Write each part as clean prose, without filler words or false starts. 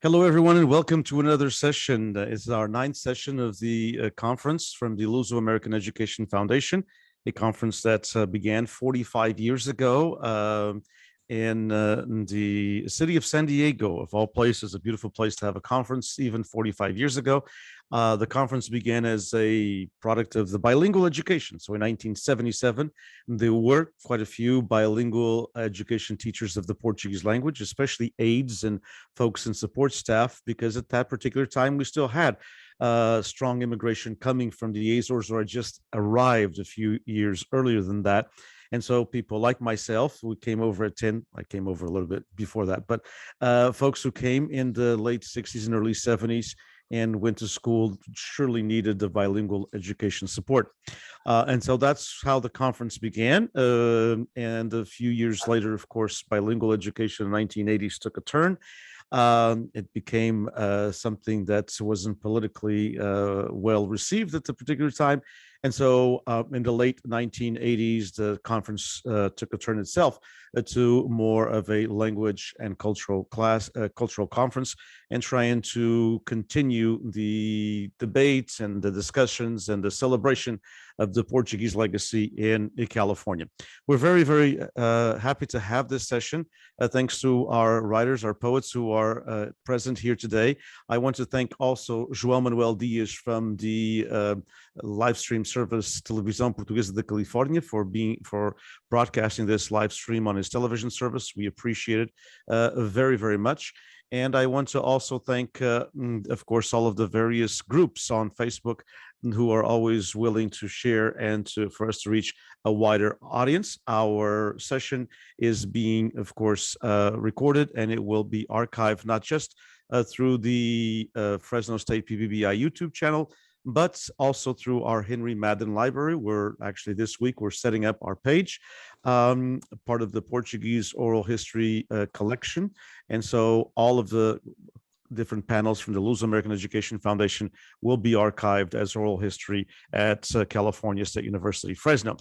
Hello, everyone, and welcome to another session. It's our ninth session of the conference from the Luso-American Education Foundation, a conference that began 45 years ago in the city of San Diego, of all places, a beautiful place to have a conference, even 45 years ago. The conference began as a product of the bilingual education. So in 1977, there were quite a few bilingual education teachers of the Portuguese language, especially aides and folks in support staff, because at that particular time, we still had strong immigration coming from the Azores, or just arrived a few years earlier than that. And so people like myself, who came over at 10, I came over a little bit before that, but folks who came in the late 60s and early 70s and went to school surely needed the bilingual education support. And so that's how the conference began. And a few years later, of course, bilingual education in the 1980s took a turn. It became something that wasn't politically well received at the particular time. And so in the late 1980s, the conference took a turn itself to more of a language and cultural conference, and trying to continue the debates and the discussions and the celebration of the Portuguese legacy in California. We're very, very happy to have this session. Thanks to our writers, our poets who are present here today. I want to thank also João Manuel Dias from the live stream service Televisão Portuguesa de Califórnia for broadcasting this live stream on his television service. We appreciate it very, very much. And I want to also thank, of course, all of the various groups on Facebook who are always willing to share and for us to reach a wider audience. Our session is being, of course, recorded, and it will be archived not just through the Fresno State PBBI YouTube channel, but also through our Henry Madden library. We're actually, this week, we're setting up our page, part of the Portuguese oral history collection. And so all of the different panels from the Luso-American Education Foundation will be archived as oral history at California State University, Fresno.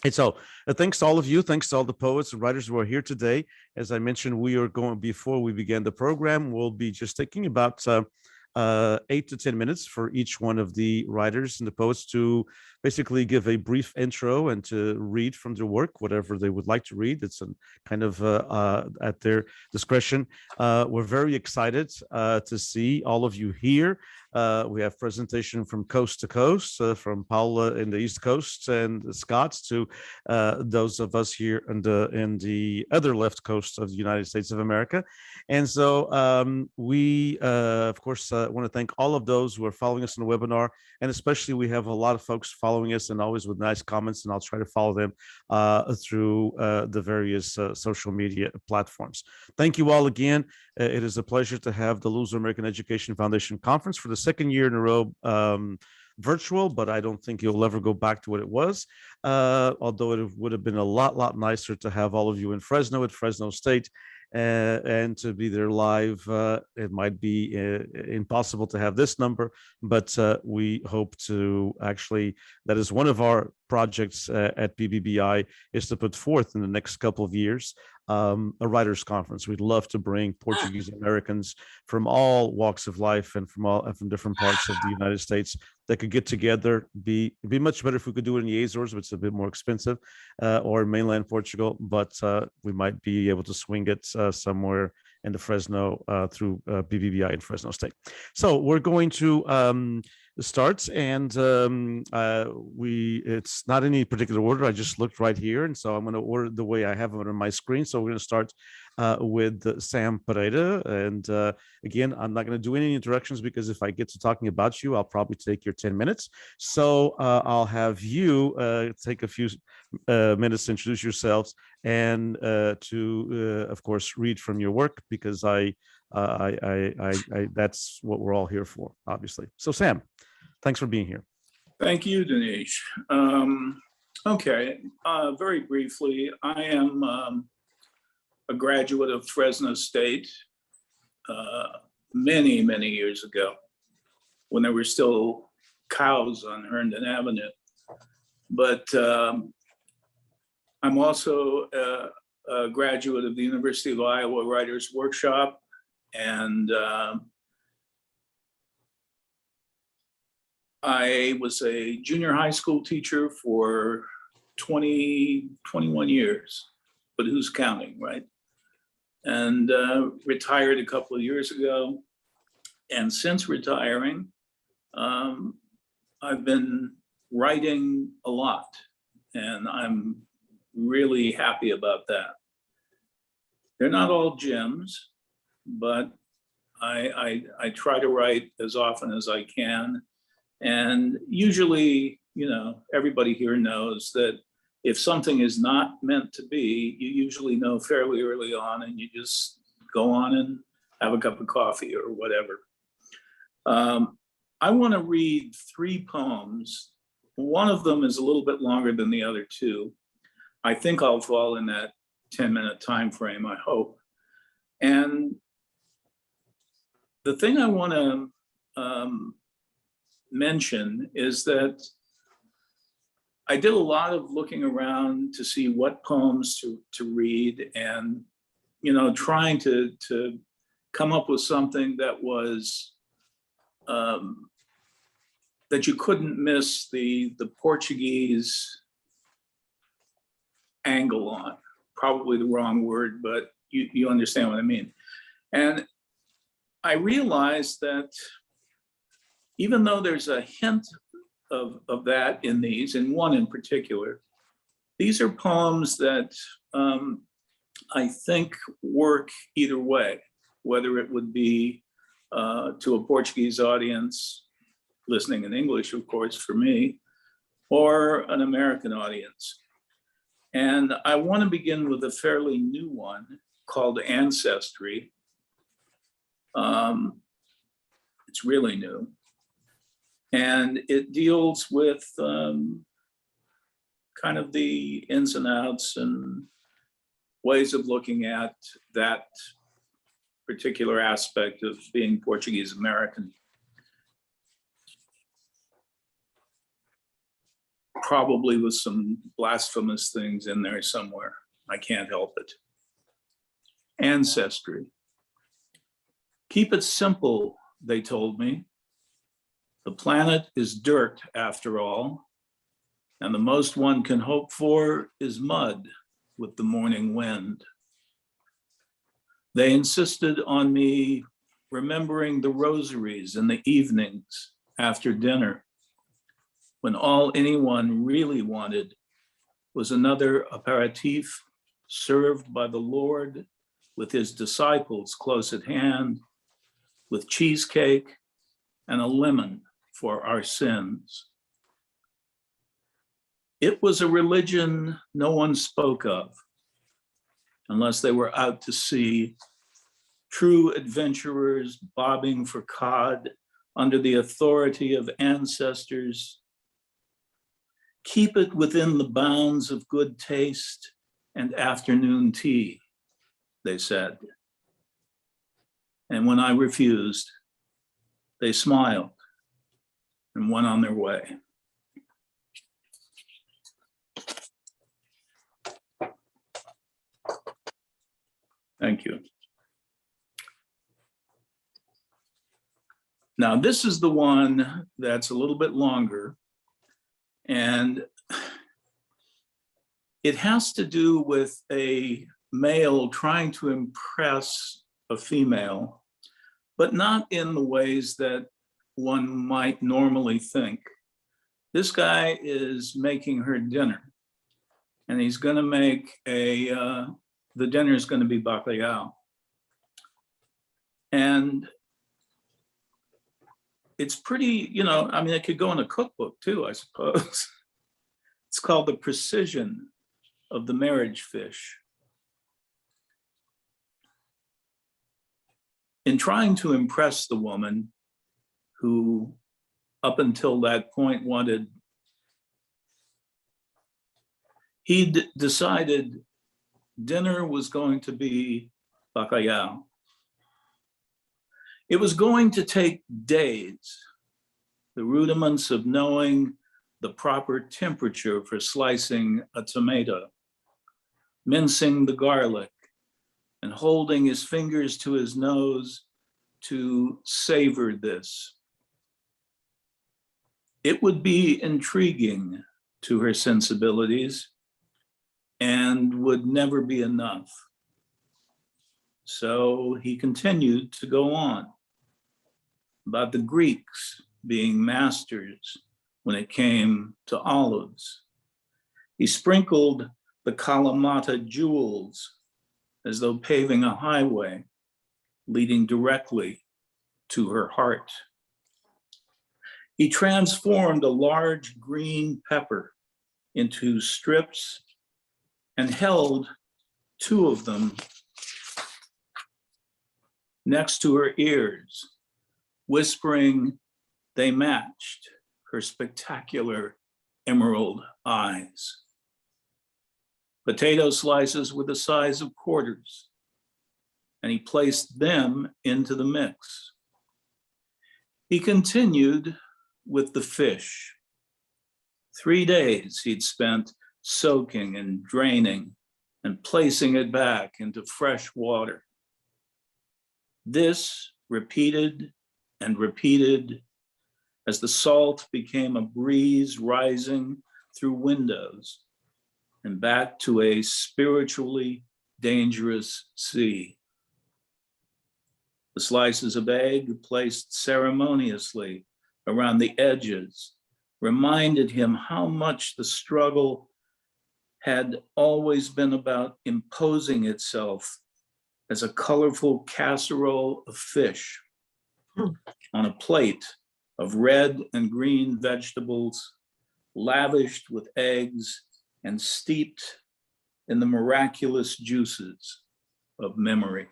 And so thanks to all of you. Thanks to all the poets and writers who are here today. As I mentioned, we are going, before we began the program, we'll be just taking about 8 to 10 minutes for each one of the writers and the poets to basically give a brief intro and to read from their work, whatever they would like to read. It's kind of at their discretion. We're very excited to see all of you here. We have presentation from coast to coast, from Paula in the East Coast and the Scots to those of us here in the other left coast of the United States of America. And so we, of course, want to thank all of those who are following us in the webinar, and especially we have a lot of folks following us and always with nice comments, and I'll try to follow them through the various social media platforms. Thank you all again. It is a pleasure to have the Luso-American Education Foundation Conference for the second year in a row, virtual, but I don't think you'll ever go back to what it was, although it would have been a lot nicer to have all of you in Fresno at Fresno State. And to be there live. It might be impossible to have this number, but we hope to actually, that is one of our projects at PBBI, is to put forth in the next couple of years a writers' conference. We'd love to bring Portuguese Americans from all walks of life and from different parts of the United States that could get together. It'd be much better if we could do it in the Azores, which is a bit more expensive, or mainland Portugal, but we might be able to swing it somewhere in the Fresno through PBBI in Fresno State. So we're going to start, and it's not any particular order. I just looked right here, and so I'm going to order the way I have it on my screen. So we're going to start with Sam Pereira, and again, I'm not going to do any introductions, because if I get to talking about you, I'll probably take your 10 minutes. So I'll have you take a few minutes to introduce yourselves and to, of course, read from your work, because that's what we're all here for, obviously. So Sam, thanks for being here. Thank you, Denise. Okay, very briefly, I am a graduate of Fresno State many years ago, when there were still cows on Herndon Avenue. But I'm also a graduate of the University of Iowa Writers Workshop And I was a junior high school teacher for 21 years, but who's counting, right? And retired a couple of years ago. And since retiring, I've been writing a lot, and I'm really happy about that. They're not all gems, but I try to write as often as I can. And usually, you know, everybody here knows that if something is not meant to be, you usually know fairly early on, and you just go on and have a cup of coffee or whatever. I want to read 3 poems. One of them is a little bit longer than the other 2. I think I'll fall in that 10-minute time frame, I hope. And the thing I want to mention is that I did a lot of looking around to see what poems to read, and, you know, trying to come up with something that was that you couldn't miss the Portuguese angle on. Probably the wrong word, but you understand what I mean. And I realized that even though there's a hint of that in these, in one in particular, these are poems that I think work either way, whether it would be to a Portuguese audience, listening in English, of course, for me, or an American audience. And I want to begin with a fairly new one called Ancestry. It's really new. And it deals with kind of the ins and outs and ways of looking at that particular aspect of being Portuguese American. Probably with some blasphemous things in there somewhere. I can't help it. Ancestry. Keep it simple, they told me. The planet is dirt, after all, and the most one can hope for is mud with the morning wind. They insisted on me remembering the rosaries in the evenings after dinner, when all anyone really wanted was another aperitif served by the Lord with his disciples close at hand, with cheesecake and a lemon for our sins. It was a religion no one spoke of, unless they were out to sea, true adventurers bobbing for cod under the authority of ancestors. Keep it within the bounds of good taste and afternoon tea, they said. And when I refused, they smiled and went on their way. Thank you. Now, this is the one that's a little bit longer, and it has to do with a male trying to impress a female, but not in the ways that one might normally think. This guy is making her dinner, and he's going to make the dinner is going to be bacalhau. And it's pretty, you know, I mean, it could go in a cookbook too, I suppose. It's called The Precision of the Marriage Fish. In trying to impress the woman who up until that point wanted, he decided dinner was going to be bacalhau. It was going to take days, the rudiments of knowing the proper temperature for slicing a tomato, mincing the garlic, and holding his fingers to his nose to savor this. It would be intriguing to her sensibilities and would never be enough. So he continued to go on about the Greeks being masters when it came to olives. He sprinkled the Kalamata jewels as though paving a highway leading directly to her heart. He transformed a large green pepper into strips and held two of them next to her ears, whispering they matched her spectacular emerald eyes. Potato slices were the size of quarters, and he placed them into the mix. He continued with the fish. 3 days he'd spent soaking and draining and placing it back into fresh water. This repeated and repeated as the salt became a breeze rising through windows and back to a spiritually dangerous sea. The slices of egg placed ceremoniously around the edges reminded him how much the struggle had always been about imposing itself as a colorful casserole of fish on a plate of red and green vegetables, lavished with eggs and steeped in the miraculous juices of memory.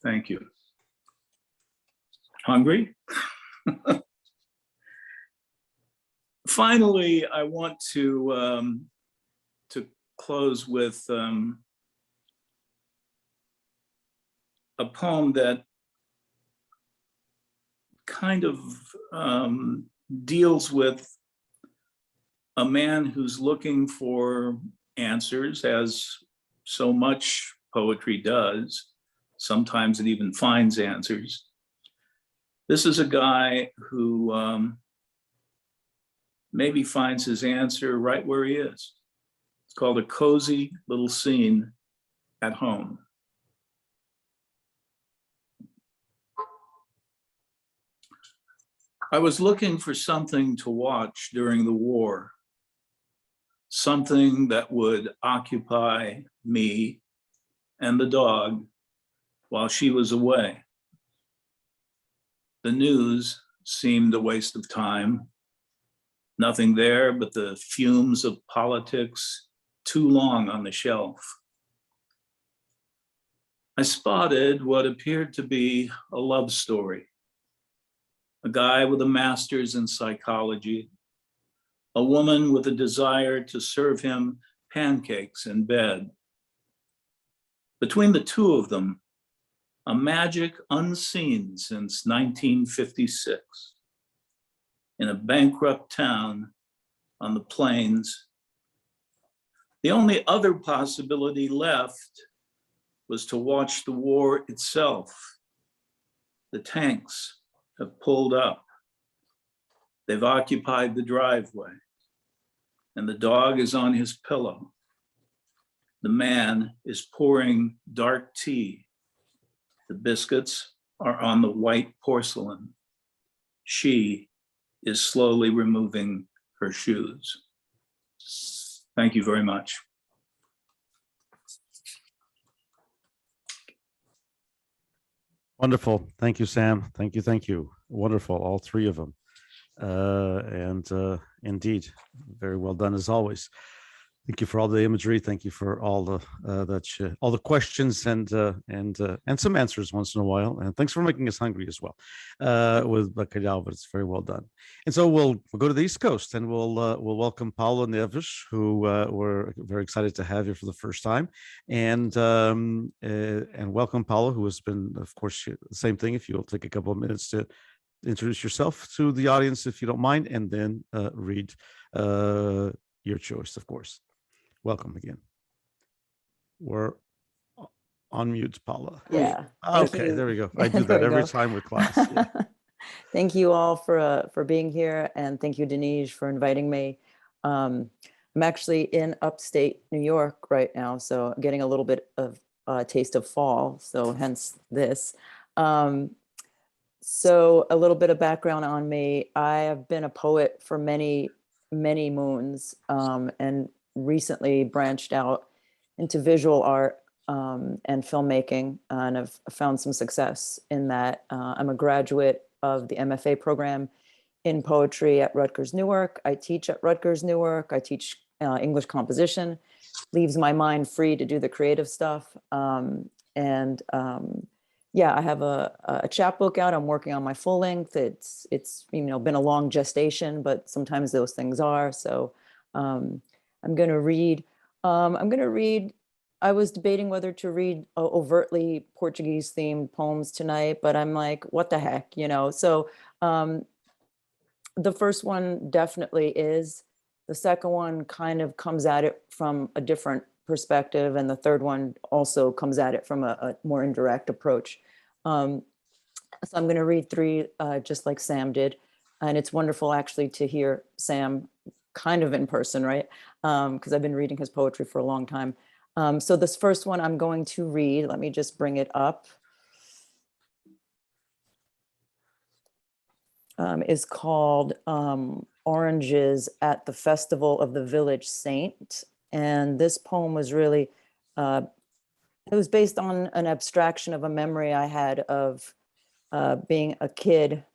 Thank you. Hungry? Finally, I want to close with a poem that kind of deals with a man who's looking for answers, as so much poetry does. Sometimes it even finds answers. This is a guy who maybe finds his answer right where he is. It's called A Cozy Little Scene at Home. I was looking for something to watch during the war, something that would occupy me and the dog while she was away. The news seemed a waste of time. Nothing there but the fumes of politics, too long on the shelf. I spotted what appeared to be a love story. A guy with a master's in psychology, a woman with a desire to serve him pancakes in bed. Between the two of them, a magic unseen since 1956 in a bankrupt town on the plains. The only other possibility left was to watch the war itself. The tanks have pulled up. They've occupied the driveway, and the dog is on his pillow. The man is pouring dark tea. The biscuits are on the white porcelain. She is slowly removing her shoes. Thank you very much. Wonderful. Thank you, Sam. Thank you. Thank you. Wonderful. All three of them. Indeed, very well done as always. Thank you for all the imagery. Thank you for all the all the questions and some answers once in a while. And thanks for making us hungry as well with bacalhau. But it's very well done. And so we'll go to the East Coast and we'll welcome Paula Neves, who we're very excited to have here for the first time, and welcome Paula, who has been, of course, the same thing. If you'll take a couple of minutes to introduce yourself to the audience, if you don't mind, and then read your choice, of course. Welcome again. We're on mute, Paula. Yeah. Thank Okay, you. there we go. I do There that we every go. time with class. Yeah. Thank you all for being here, and thank you, Denise, for inviting me. I'm actually in upstate New York right now, so I'm getting a little bit of a taste of fall, so hence this. So a little bit of background on me. I have been a poet for many, many moons, and recently branched out into visual art and filmmaking, and I've found some success in that. I'm a graduate of the MFA program in poetry at Rutgers Newark. I teach at Rutgers Newark. I teach English composition, leaves my mind free to do the creative stuff. Yeah, I have a chapbook out. I'm working on my full length. It's been a long gestation, but sometimes those things are. So I'm going to read. I was debating whether to read overtly Portuguese themed poems tonight, but I'm like, what the heck, So the first one definitely is. The second one kind of comes at it from a different perspective, and the third one also comes at it from a more indirect approach. So I'm going to read three, just like Sam did, and it's wonderful actually to hear Sam kind of in person, right? Because I've been reading his poetry for a long time. So this first one I'm going to read, let me just bring it up, is called Oranges at the Festival of the Village Saint. And this poem was really, it was based on an abstraction of a memory I had of being a kid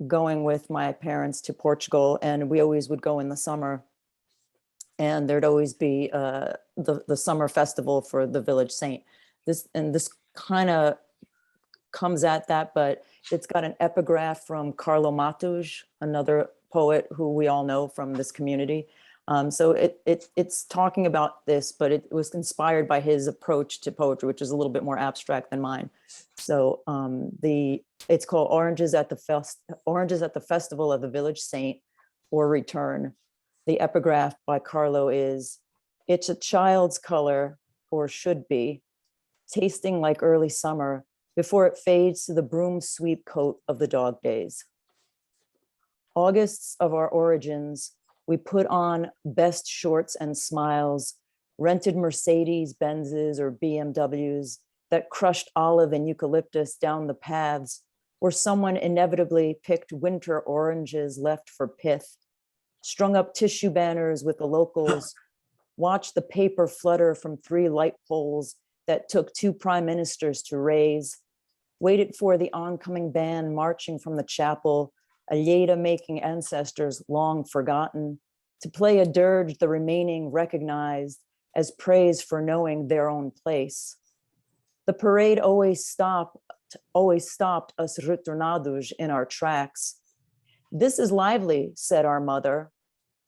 going with my parents to Portugal, and we always would go in the summer, and there'd always be the summer festival for the village saint. This kind of comes at that, but it's got an epigraph from Carlo Matos, another poet who we all know from this community. So it's talking about this, but it was inspired by his approach to poetry, which is a little bit more abstract than mine. So it's called Oranges at the Festival of the Village Saint, or Return. The epigraph by Carlo is, it's a child's color, or should be, tasting like early summer before it fades to the broom sweep coat of the dog days. Augusts of our origins, we put on best shorts and smiles, rented Mercedes Benzes or BMWs that crushed olive and eucalyptus down the paths, where someone inevitably picked winter oranges left for pith, strung up tissue banners with the locals, watched the paper flutter from 3 light poles that took 2 prime ministers to raise, waited for the oncoming band marching from the chapel, a Lleida making ancestors long forgotten, to play a dirge the remaining recognized as praise for knowing their own place. The parade always stopped us retornados in our tracks. This is lively, said our mother.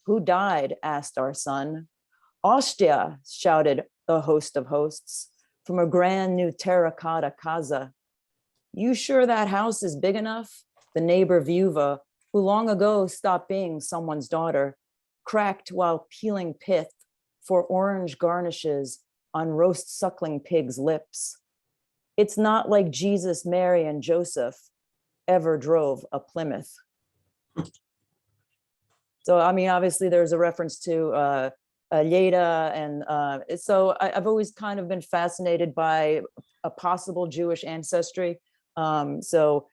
Who died? Asked our son. Ostia, shouted the host of hosts from a grand new terracotta casa. You sure that house is big enough? The neighbor Viuva, who long ago stopped being someone's daughter, cracked while peeling pith for orange garnishes on roast suckling pig's lips. It's not like Jesus, Mary, and Joseph ever drove a Plymouth. So, I mean, obviously there's a reference to Lleida, and so I've always kind of been fascinated by a possible Jewish ancestry. So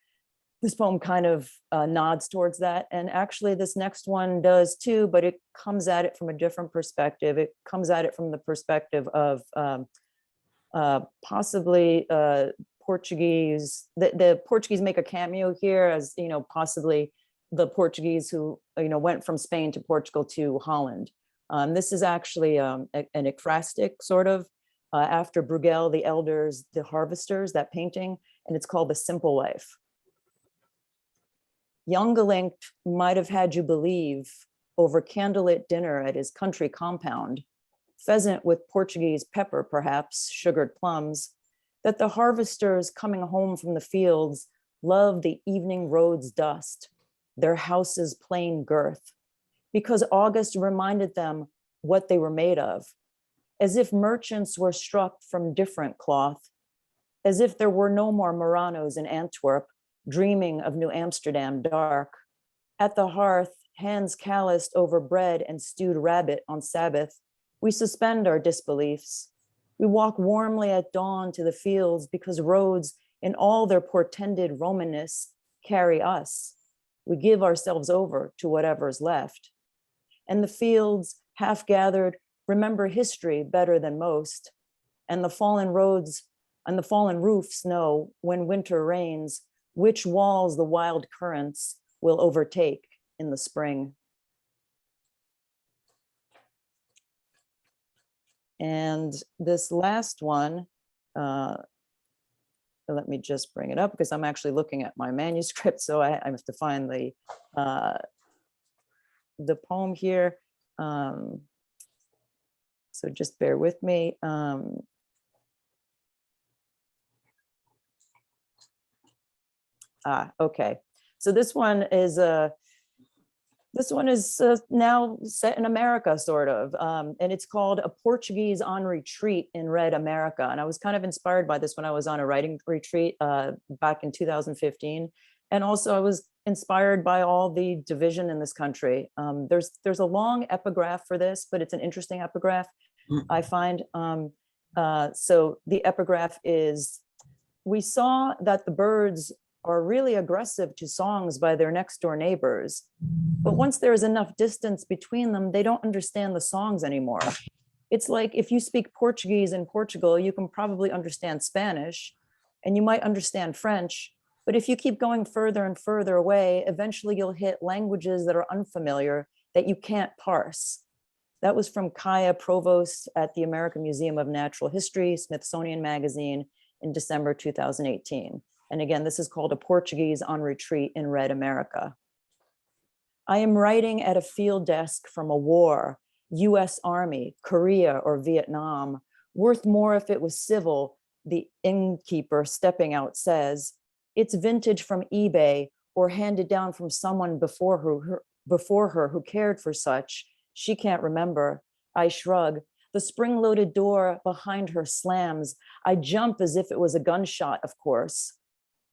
this poem kind of nods towards that. And actually this next one does too, but it comes at it from a different perspective. It comes at it from the perspective of possibly Portuguese. The Portuguese make a cameo here as, possibly the Portuguese who, went from Spain to Portugal to Holland. This is actually an ekphrastic sort of, after Bruegel, the Elders, the Harvesters, that painting, and it's called The Simple Life. Jongelink might have had you believe, over candlelit dinner at his country compound, pheasant with Portuguese pepper, perhaps, sugared plums, that the harvesters coming home from the fields loved the evening road's dust, their houses' plain girth, because August reminded them what they were made of, as if merchants were struck from different cloth, as if there were no more Muranos in Antwerp, dreaming of New Amsterdam dark. At the hearth, hands calloused over bread and stewed rabbit on Sabbath, we suspend our disbeliefs. We walk warmly at dawn to the fields because roads in all their portended Romanness carry us. We give ourselves over to whatever's left. And the fields, half gathered, remember history better than most. And the fallen roads and the fallen roofs know, when winter rains, which walls the wild currents will overtake in the spring. And this last one, let me just bring it up because I'm actually looking at my manuscript, so I have to find the poem here. So just bear with me. Okay. So this one is now set in America, sort of, and it's called A Portuguese on Retreat in Red America. And I was kind of inspired by this when I was on a writing retreat back in 2015. And also I was inspired by all the division in this country. There's a long epigraph for this, but it's an interesting epigraph, I find. So the epigraph is, we saw that the birds are really aggressive to songs by their next door neighbors. But once there is enough distance between them, they don't understand the songs anymore. It's like if you speak Portuguese in Portugal, you can probably understand Spanish and you might understand French. But if you keep going further and further away, eventually you'll hit languages that are unfamiliar that you can't parse. That was from Kaya Provost at the American Museum of Natural History, Smithsonian Magazine, in December 2018. And again, this is called A Portuguese on Retreat in Red America. I am writing at a field desk from a war, US Army, Korea, or Vietnam, worth more if it was civil, the innkeeper stepping out says. It's vintage from eBay or handed down from someone before her who cared for such. She can't remember. I shrug. The spring-loaded door behind her slams. I jump as if it was a gunshot, of course.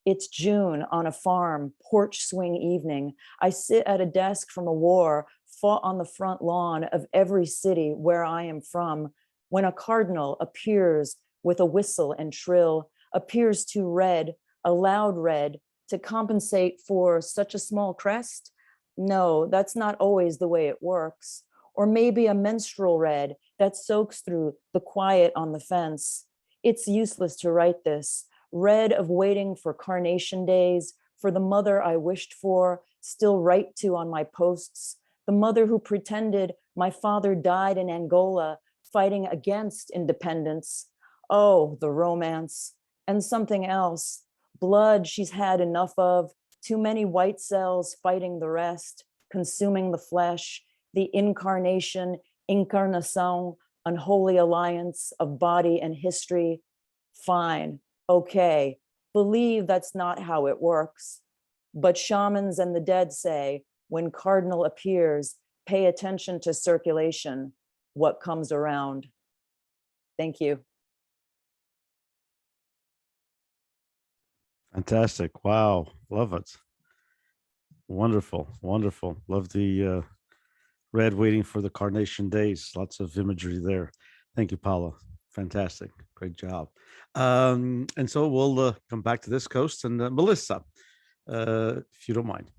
It's June on a farm, porch swing evening. I sit at a desk from a war fought on the front lawn of every city where I am from, when a cardinal appears with a whistle and trill, appears too red, a loud red, to compensate for such a small crest? No, that's not always the way it works. Or maybe a menstrual red that soaks through the quiet on the fence. It's useless to write this. Red of waiting for carnation days, for the mother I wished for, still write to on my posts, the mother who pretended my father died in Angola, fighting against independence. Oh, the romance. And something else, blood she's had enough of, too many white cells fighting the rest, consuming the flesh, the incarnation, incarnação, unholy alliance of body and history. Fine. Okay, believe that's not how it works. But shamans and the dead say, when cardinal appears, pay attention to circulation, what comes around. Thank you. Fantastic. Wow. Love it. Wonderful. Wonderful. Love the red waiting for the carnation days. Lots of imagery there. Thank you, Paula. Fantastic. Great job. And so we'll come back to this coast, and Melissa, if you don't mind.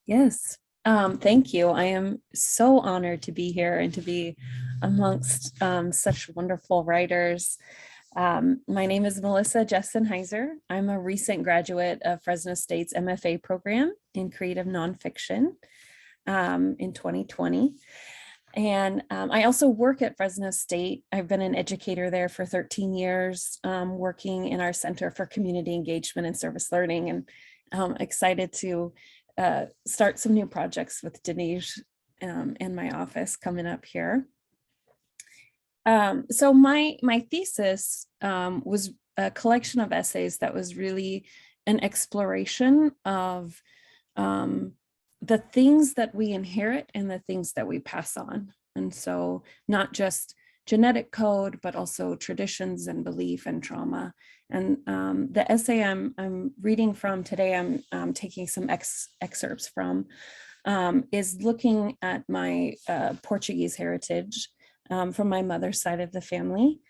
Yes. Thank you. I am so honored to be here and to be amongst such wonderful writers. My name is Melissa Jessen-Hiser. I'm a recent graduate of Fresno State's MFA program in creative nonfiction in 2020. And I also work at Fresno State. I've been an educator there for 13 years, working in our Center for Community Engagement and Service Learning, and excited to start some new projects with Denise in my office coming up here. So my thesis was a collection of essays that was really an exploration of the things that we inherit and the things that we pass on. And so not just genetic code, but also traditions and belief and trauma. And the essay I'm reading from today, I'm taking some excerpts from, is looking at my Portuguese heritage from my mother's side of the family.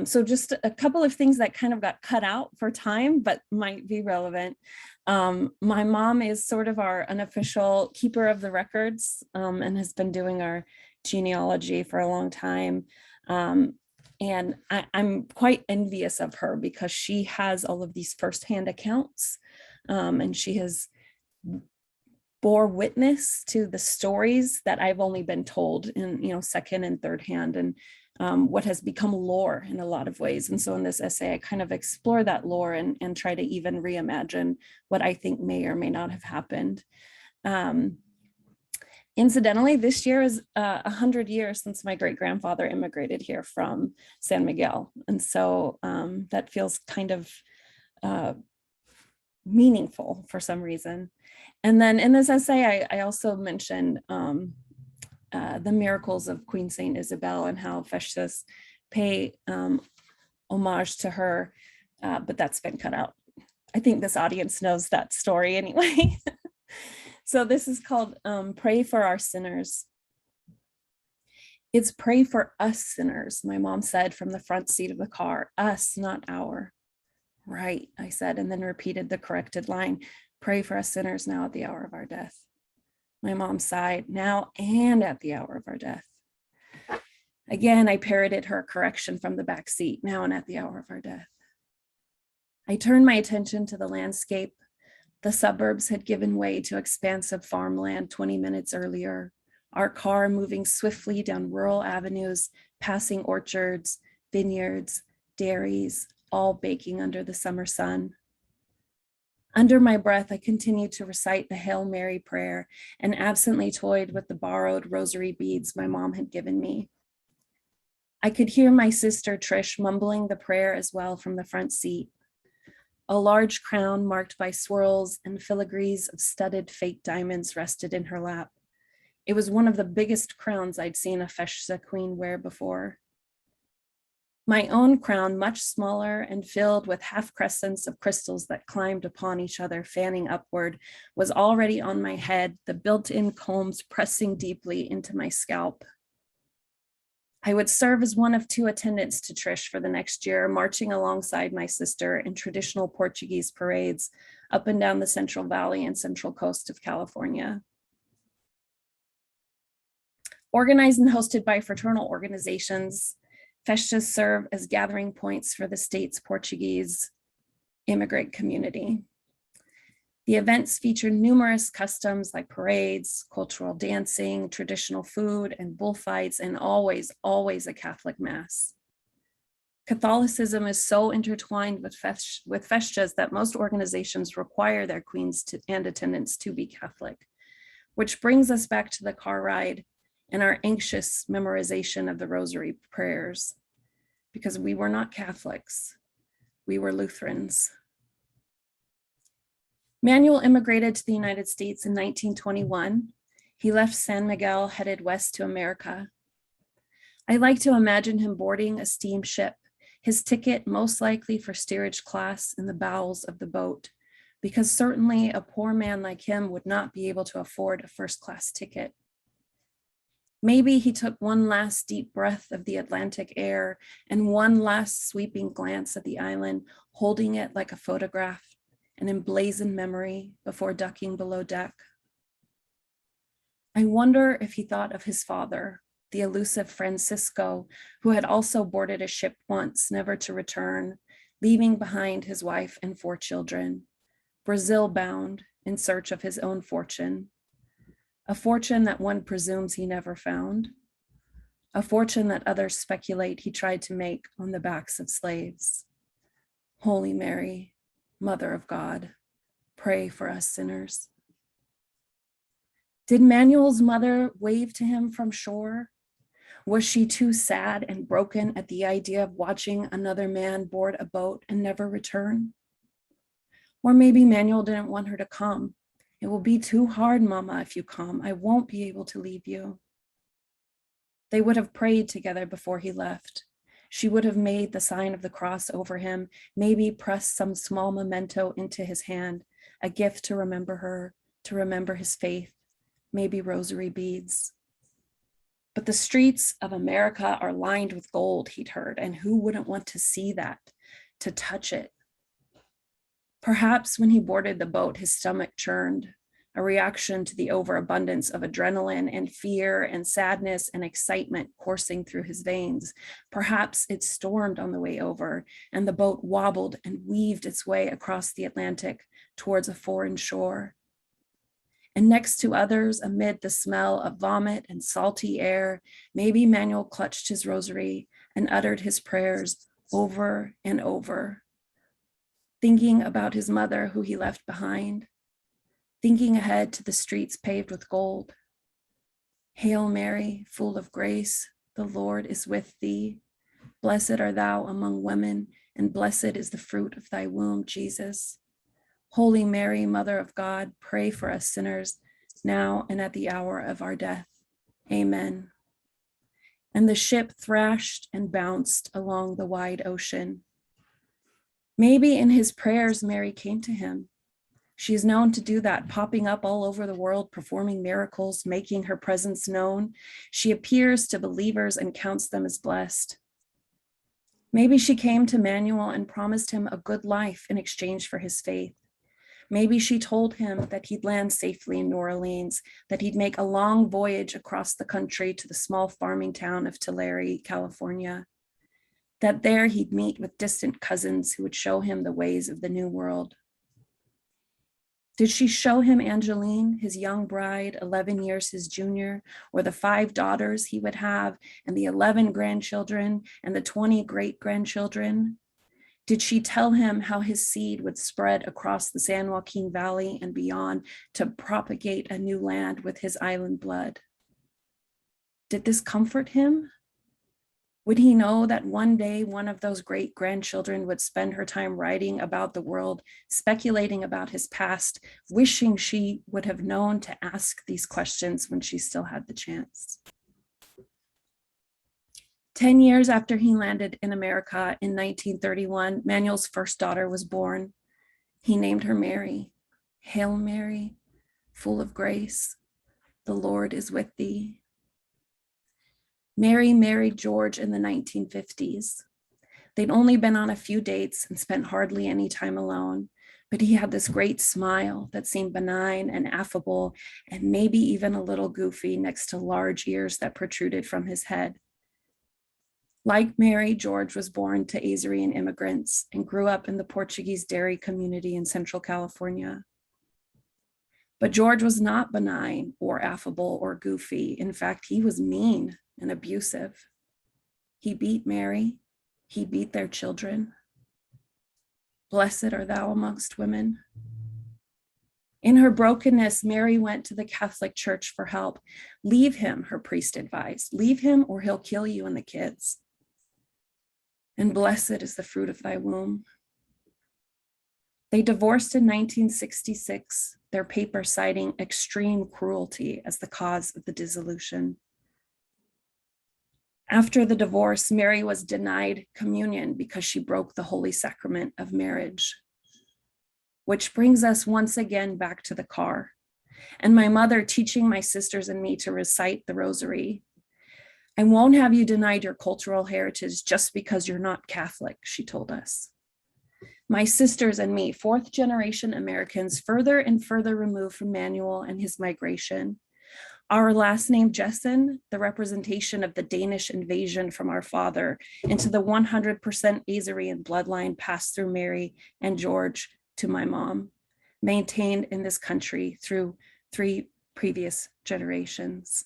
So just a couple of things that kind of got cut out for time, but might be relevant. My mom is sort of our unofficial keeper of the records, and has been doing our genealogy for a long time. And I'm quite envious of her because she has all of these firsthand accounts, and she has bore witness to the stories that I've only been told in, second and third hand, and what has become lore in a lot of ways. And so in this essay, I kind of explore that lore and try to even reimagine what I think may or may not have happened. Incidentally, this year is 100 years since my great-grandfather immigrated here from San Miguel. And so that feels kind of meaningful for some reason. And then in this essay, I also mentioned the miracles of Queen Saint Isabel and how Festas pay homage to her, but that's been cut out. I think this audience knows that story anyway. So this is called Pray for Our Sinners. It's pray for us sinners, my mom said from the front seat of the car. Us, not our. Right, I said, and then repeated the corrected line. Pray for us sinners now at the hour of our death. My mom sighed, now and at the hour of our death. Again, I parroted her correction from the back seat, now and at the hour of our death. I turned my attention to the landscape. The suburbs had given way to expansive farmland 20 minutes earlier, our car moving swiftly down rural avenues, passing orchards, vineyards, dairies, all baking under the summer sun. Under my breath, I continued to recite the Hail Mary prayer and absently toyed with the borrowed rosary beads my mom had given me. I could hear my sister Trish mumbling the prayer as well from the front seat. A large crown marked by swirls and filigrees of studded fake diamonds rested in her lap. It was one of the biggest crowns I'd seen a Festa queen wear before. My own crown, much smaller and filled with half crescents of crystals that climbed upon each other, fanning upward, was already on my head, the built-in combs pressing deeply into my scalp. I would serve as one of two attendants to Trish for the next year, marching alongside my sister in traditional Portuguese parades up and down the Central Valley and Central Coast of California. Organized and hosted by fraternal organizations, Festas serve as gathering points for the state's Portuguese immigrant community. The events feature numerous customs like parades, cultural dancing, traditional food, and bullfights, and always, always a Catholic Mass. Catholicism is so intertwined with Festas that most organizations require their queens and attendants to be Catholic, which brings us back to the car ride and our anxious memorization of the rosary prayers, because we were not Catholics, we were Lutherans. Manuel immigrated to the United States in 1921. He left San Miguel, headed west to America. I like to imagine him boarding a steamship, his ticket most likely for steerage class in the bowels of the boat, because certainly a poor man like him would not be able to afford a first-class ticket. Maybe he took one last deep breath of the Atlantic air and one last sweeping glance at the island, holding it like a photograph, an emblazoned memory before ducking below deck. I wonder if he thought of his father, the elusive Francisco, who had also boarded a ship once, never to return, leaving behind his wife and 4 children, Brazil bound in search of his own fortune, a fortune that one presumes he never found, a fortune that others speculate he tried to make on the backs of slaves. Holy Mary, Mother of God, pray for us sinners. Did Manuel's mother wave to him from shore? Was she too sad and broken at the idea of watching another man board a boat and never return? Or maybe Manuel didn't want her to come. It will be too hard, Mama, if you come. I won't be able to leave you. They would have prayed together before he left. She would have made the sign of the cross over him, maybe pressed some small memento into his hand, a gift to remember her, to remember his faith, maybe rosary beads. But the streets of America are lined with gold, he'd heard, and who wouldn't want to see that, to touch it? Perhaps when he boarded the boat, his stomach churned, a reaction to the overabundance of adrenaline and fear and sadness and excitement coursing through his veins. Perhaps it stormed on the way over, and the boat wobbled and weaved its way across the Atlantic towards a foreign shore. And next to others, amid the smell of vomit and salty air, maybe Manuel clutched his rosary and uttered his prayers over and over, thinking about his mother who he left behind, thinking ahead to the streets paved with gold. Hail Mary, full of grace, the Lord is with thee. Blessed art thou among women, and blessed is the fruit of thy womb, Jesus. Holy Mary, Mother of God, pray for us sinners, now and at the hour of our death. Amen. And the ship thrashed and bounced along the wide ocean. Maybe in his prayers, Mary came to him. She is known to do that, popping up all over the world, performing miracles, making her presence known. She appears to believers and counts them as blessed. Maybe she came to Manuel and promised him a good life in exchange for his faith. Maybe she told him that he'd land safely in New Orleans, that he'd make a long voyage across the country to the small farming town of Tulare, California, that there he'd meet with distant cousins who would show him the ways of the new world. Did she show him Angeline, his young bride, 11 years his junior, or the 5 daughters he would have, and the 11 grandchildren, and the 20 great-grandchildren? Did she tell him how his seed would spread across the San Joaquin Valley and beyond to propagate a new land with his island blood? Did this comfort him? Would he know that one day one of those great-grandchildren would spend her time writing about the world, speculating about his past, wishing she would have known to ask these questions when she still had the chance? 10 years after he landed in America in 1931, Manuel's first daughter was born. He named her Mary. Hail Mary, full of grace, the Lord is with thee. Mary married George in the 1950s. They'd only been on a few dates and spent hardly any time alone, but he had this great smile that seemed benign and affable and maybe even a little goofy next to large ears that protruded from his head. Like Mary, George was born to Azorean immigrants and grew up in the Portuguese dairy community in Central California. But George was not benign or affable or goofy. In fact, he was mean and abusive. He beat Mary. He beat their children. Blessed art thou amongst women. In her brokenness, Mary went to the Catholic Church for help. Leave him, her priest advised. Leave him or he'll kill you and the kids. And blessed is the fruit of thy womb. They divorced in 1966, their paper citing extreme cruelty as the cause of the dissolution. After the divorce, Mary was denied communion because she broke the holy sacrament of marriage. Which brings us once again back to the car, and my mother teaching my sisters and me to recite the rosary. I won't have you denied your cultural heritage just because you're not Catholic, she told us. My sisters and me, 4th generation Americans, further and further removed from Manuel and his migration. Our last name, Jessen, the representation of the Danish invasion from our father into the 100% Azorean bloodline passed through Mary and George to my mom, maintained in this country through 3 previous generations.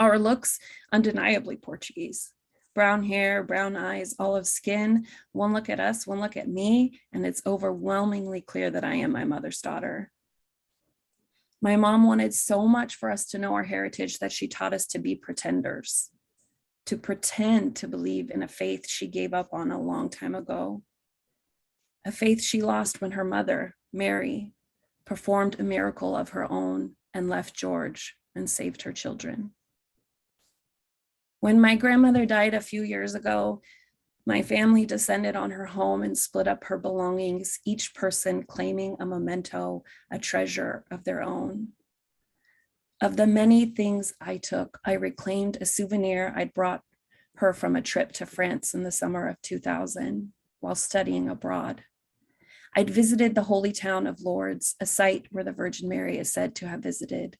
Our looks, undeniably Portuguese. Brown hair, brown eyes, olive skin. One look at us, one look at me, and it's overwhelmingly clear that I am my mother's daughter. My mom wanted so much for us to know our heritage that she taught us to be pretenders, to pretend to believe in a faith she gave up on a long time ago. A faith she lost when her mother, Mary, performed a miracle of her own and left George and saved her children. When my grandmother died a few years ago, my family descended on her home and split up her belongings, each person claiming a memento, a treasure of their own. Of the many things I took, I reclaimed a souvenir I'd brought her from a trip to France in the summer of 2000 while studying abroad. I'd visited the holy town of Lourdes, a site where the Virgin Mary is said to have visited.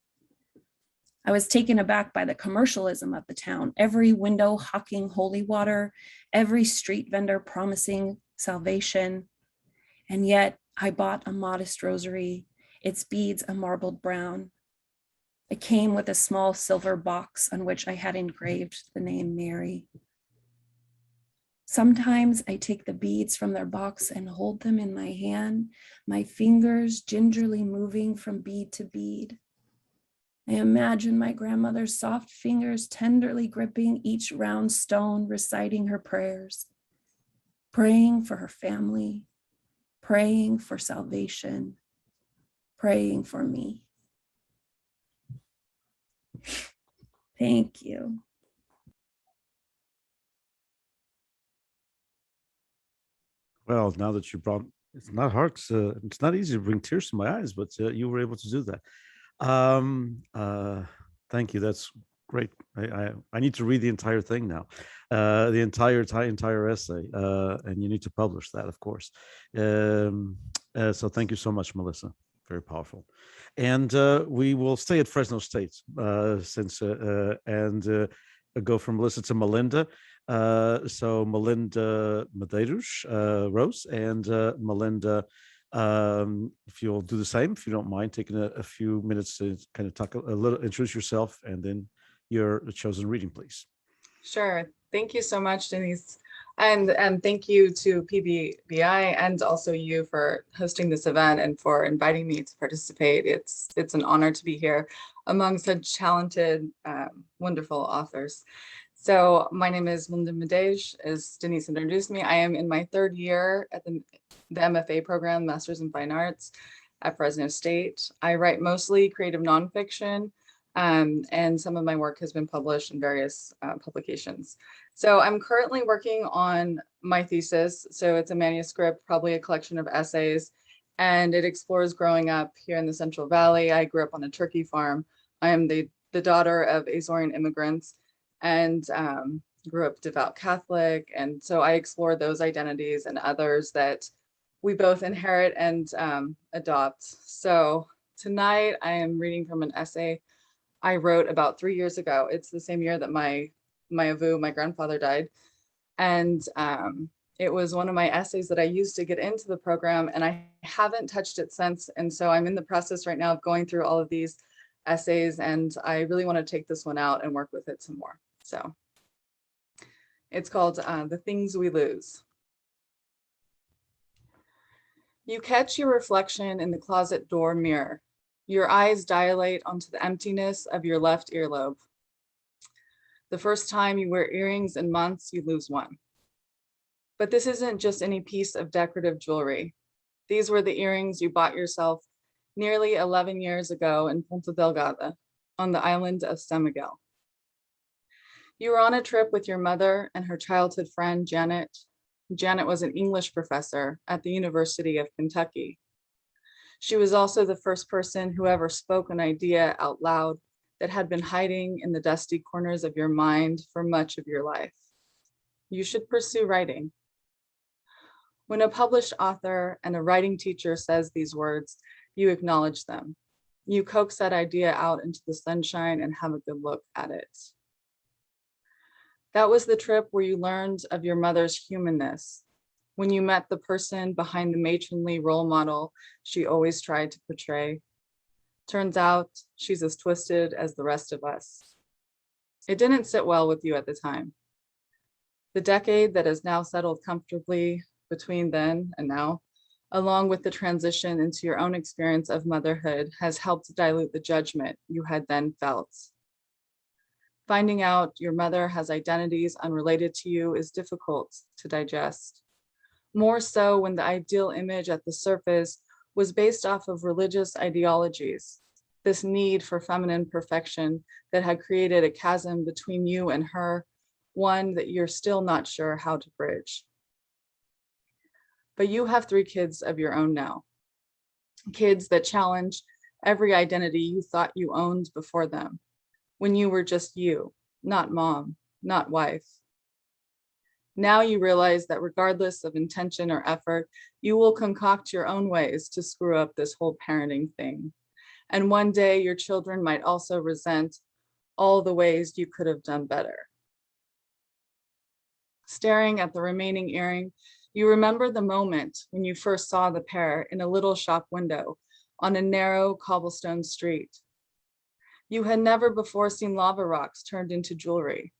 I was taken aback by the commercialism of the town, every window hawking holy water, every street vendor promising salvation. And yet I bought a modest rosary, its beads a marbled brown. It came with a small silver box on which I had engraved the name Mary. Sometimes I take the beads from their box and hold them in my hand, my fingers gingerly moving from bead to bead. I imagine my grandmother's soft fingers tenderly gripping each round stone, reciting her prayers, praying for her family, praying for salvation, praying for me. Thank you. Well, now that you brought, it's not hard. It's not easy to bring tears to my eyes, but you were able to do that. Thank you. That's great. I need to read the entire thing now, the entire essay, and you need to publish that, of course. So thank you so much, Melissa. Very powerful. And we will stay at Fresno State and go from Melissa to Melinda. So Melinda Medeiros-Rose and Melinda, if you'll do the same, if you don't mind taking a few minutes to kind of talk a little, introduce yourself, and then your chosen reading, please. Sure. Thank you so much, Denise. And thank you to PBBI and also you for hosting this event and for inviting me to participate. It's an honor to be here among such talented, wonderful authors. So my name is Melinda Madege, as Denise introduced me. I am in my third year at the MFA program, Masters in Fine Arts at Fresno State. I write mostly creative nonfiction, and some of my work has been published in various publications. So I'm currently working on my thesis. So it's a manuscript, probably a collection of essays, and it explores growing up here in the Central Valley. I grew up on a turkey farm. I am the daughter of Azorean immigrants and grew up devout Catholic. And so I explore those identities and others that we both inherit and adopt. So tonight I am reading from an essay I wrote about 3 years ago. It's the same year that my avu, my grandfather, died. And it was one of my essays that I used to get into the program, and I haven't touched it since. And so I'm in the process right now of going through all of these essays, and I really want to take this one out and work with it some more. So it's called The Things We Lose. You catch your reflection in the closet door mirror. Your eyes dilate onto the emptiness of your left earlobe. The first time you wear earrings in months, you lose one. But this isn't just any piece of decorative jewelry. These were the earrings you bought yourself nearly 11 years ago in Ponta Delgada on the island of San Miguel. You were on a trip with your mother and her childhood friend, Janet. Janet was an English professor at the University of Kentucky. She was also the first person who ever spoke an idea out loud that had been hiding in the dusty corners of your mind for much of your life. You should pursue writing. When a published author and a writing teacher says these words, you acknowledge them. You coax that idea out into the sunshine and have a good look at it. That was the trip where you learned of your mother's humanness, when you met the person behind the matronly role model she always tried to portray. Turns out she's as twisted as the rest of us. It didn't sit well with you at the time. The decade that has now settled comfortably between then and now, along with the transition into your own experience of motherhood, has helped dilute the judgment you had then felt. Finding out your mother has identities unrelated to you is difficult to digest. More so when the ideal image at the surface was based off of religious ideologies. this need for feminine perfection that had created a chasm between you and her, one that you're still not sure how to bridge. But you have 3 kids of your own now, kids that challenge every identity you thought you owned before them, when you were just you, not mom, not wife. Now you realize that regardless of intention or effort, you will concoct your own ways to screw up this whole parenting thing. And one day your children might also resent all the ways you could have done better. Staring at the remaining earring, you remember the moment when you first saw the pair in a little shop window on a narrow cobblestone street. You had never before seen lava rocks turned into jewelry,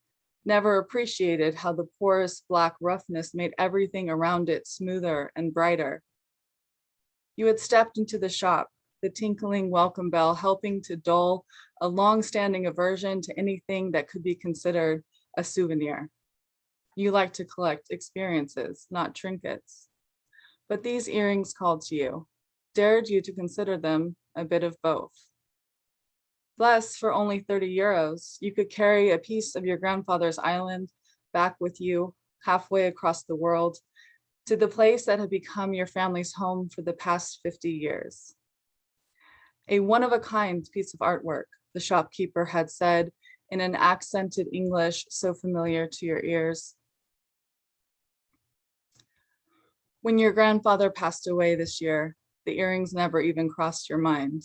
never appreciated how the porous black roughness made everything around it smoother and brighter. You had stepped into the shop, the tinkling welcome bell helping to dull a long-standing aversion to anything that could be considered a souvenir. You like to collect experiences, not trinkets. But these earrings called to you, dared you to consider them a bit of both. Thus, for only 30 euros, you could carry a piece of your grandfather's island back with you halfway across the world to the place that had become your family's home for the past 50 years. A one-of-a-kind piece of artwork, the shopkeeper had said in an accented English so familiar to your ears. When your grandfather passed away this year, the earrings never even crossed your mind.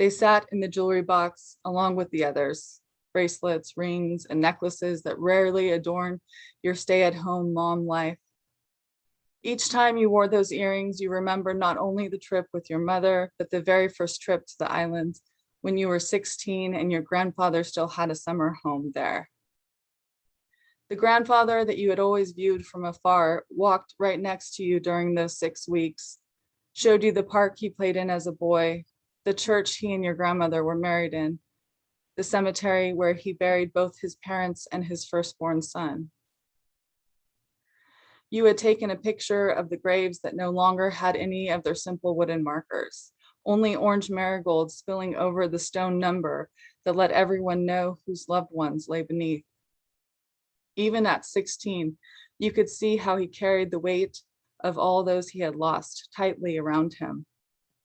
They sat in the jewelry box along with the others, bracelets, rings, and necklaces that rarely adorn your stay-at-home mom life. Each time you wore those earrings, you remember not only the trip with your mother, but the very first trip to the island when you were 16 and your grandfather still had a summer home there. The grandfather that you had always viewed from afar walked right next to you during those 6 weeks, showed you the park he played in as a boy, the church he and your grandmother were married in, the cemetery where he buried both his parents and his firstborn son. You had taken a picture of the graves that no longer had any of their simple wooden markers, only orange marigolds spilling over the stone number that let everyone know whose loved ones lay beneath. Even at 16, you could see how he carried the weight of all those he had lost tightly around him,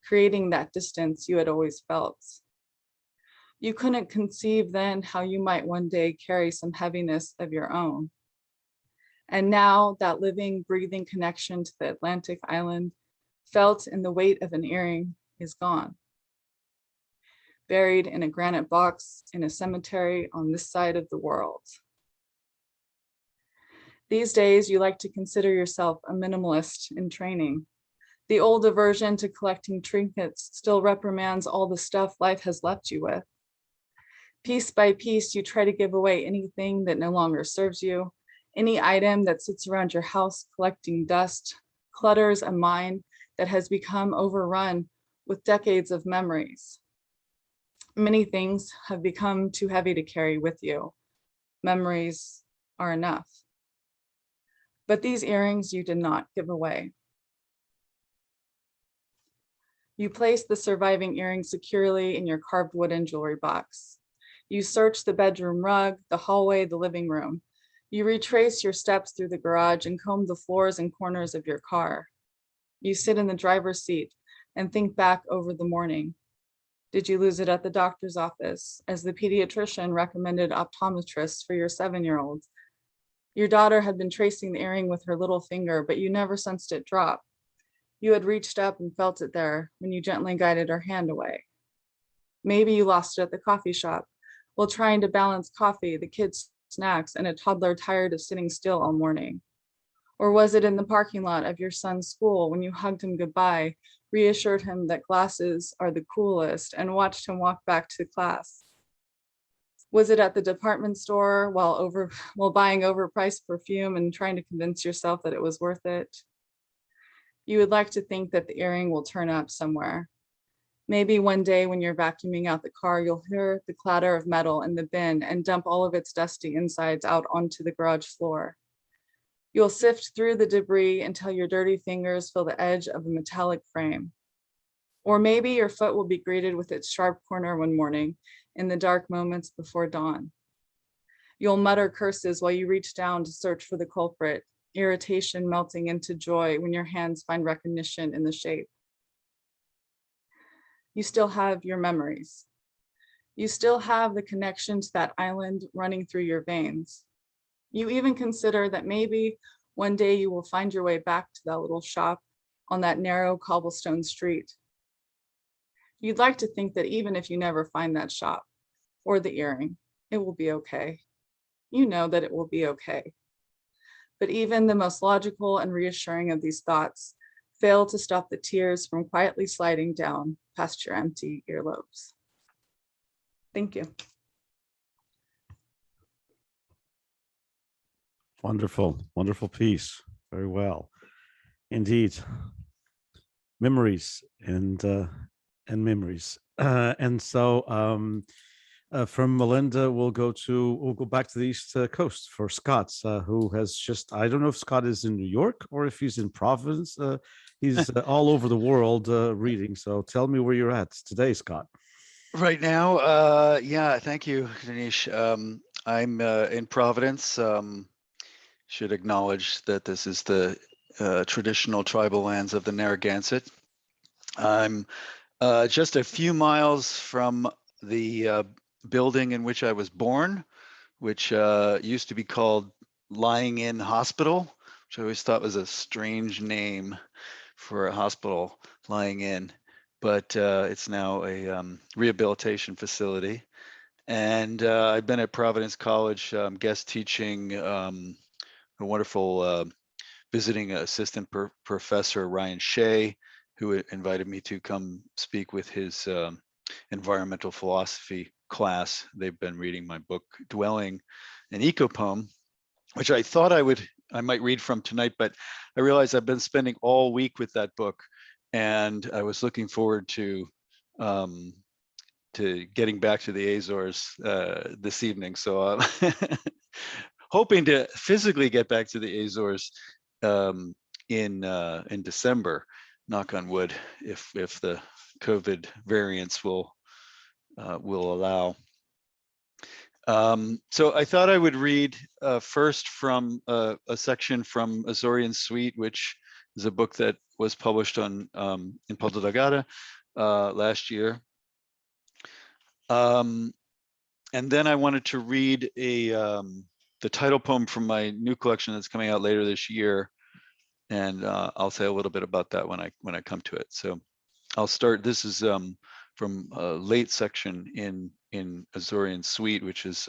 creating that distance you had always felt. You couldn't conceive then how you might one day carry some heaviness of your own. And now that living, breathing connection to the Atlantic island, felt in the weight of an earring, is gone. Buried in a granite box in a cemetery on this side of the world. These days, you like to consider yourself a minimalist in training. The old aversion to collecting trinkets still reprimands all the stuff life has left you with. Piece by piece, you try to give away anything that no longer serves you. Any item that sits around your house collecting dust clutters a mind that has become overrun with decades of memories. Many things have become too heavy to carry with you. Memories are enough. But these earrings you did not give away. You placed the surviving earrings securely in your carved wooden jewelry box. You search the bedroom rug, the hallway, the living room. You retrace your steps through the garage and comb the floors and corners of your car. You sit in the driver's seat and think back over the morning. Did you lose it at the doctor's office as the pediatrician recommended optometrists for your 7-year-old? Your daughter had been tracing the earring with her little finger, but you never sensed it drop. You had reached up and felt it there when you gently guided her hand away. Maybe you lost it at the coffee shop while trying to balance coffee, the kids' snacks, and a toddler tired of sitting still all morning. Or was it in the parking lot of your son's school when you hugged him goodbye, reassured him that glasses are the coolest, and watched him walk back to class? Was it at the department store while buying overpriced perfume and trying to convince yourself that it was worth it? You would like to think that the earring will turn up somewhere. Maybe one day when you're vacuuming out the car, you'll hear the clatter of metal in the bin and dump all of its dusty insides out onto the garage floor. You'll sift through the debris until your dirty fingers feel the edge of a metallic frame. Or maybe your foot will be greeted with its sharp corner one morning in the dark moments before dawn. You'll mutter curses while you reach down to search for the culprit, irritation melting into joy when your hands find recognition in the shape. You still have your memories. You still have the connection to that island running through your veins. You even consider that maybe one day you will find your way back to that little shop on that narrow cobblestone street. You'd like to think that even if you never find that shop or the earring, it will be okay. You know that it will be okay. But even the most logical and reassuring of these thoughts fail to stop the tears from quietly sliding down past your empty earlobes. Thank you. Wonderful, wonderful piece. Very well, indeed. Memories and memories. And so from Melinda, we'll go back to the East Coast for Scott, who has just, I don't know if Scott is in New York or if he's in Providence. He's all over the world reading. So tell me where you're at today, Scott. Right now, yeah, thank you, Dinesh. I'm in Providence. Should acknowledge that this is the traditional tribal lands of the Narragansett. I'm just a few miles from the building in which I was born, which used to be called Lying In Hospital, which I always thought was a strange name for a hospital, lying in. But it's now a rehabilitation facility. And I've been at Providence College guest teaching a wonderful visiting assistant professor, Ryan Shea, who invited me to come speak with his environmental philosophy class. They've been reading my book, Dwelling, an Ecopoem, which I thought I might read from tonight, but I realized I've been spending all week with that book. And I was looking forward to getting back to the Azores this evening. So I'm hoping to physically get back to the Azores in December. Knock on wood, if the COVID variants will allow. So I thought I would read first from a section from Azorian Suite, which is a book that was published on in Ponta Delgada last year. And then I wanted to read the title poem from my new collection that's coming out later this year, and I'll say a little bit about that when I come to it. So I'll start. This is from a late section in Azorian Suite, which is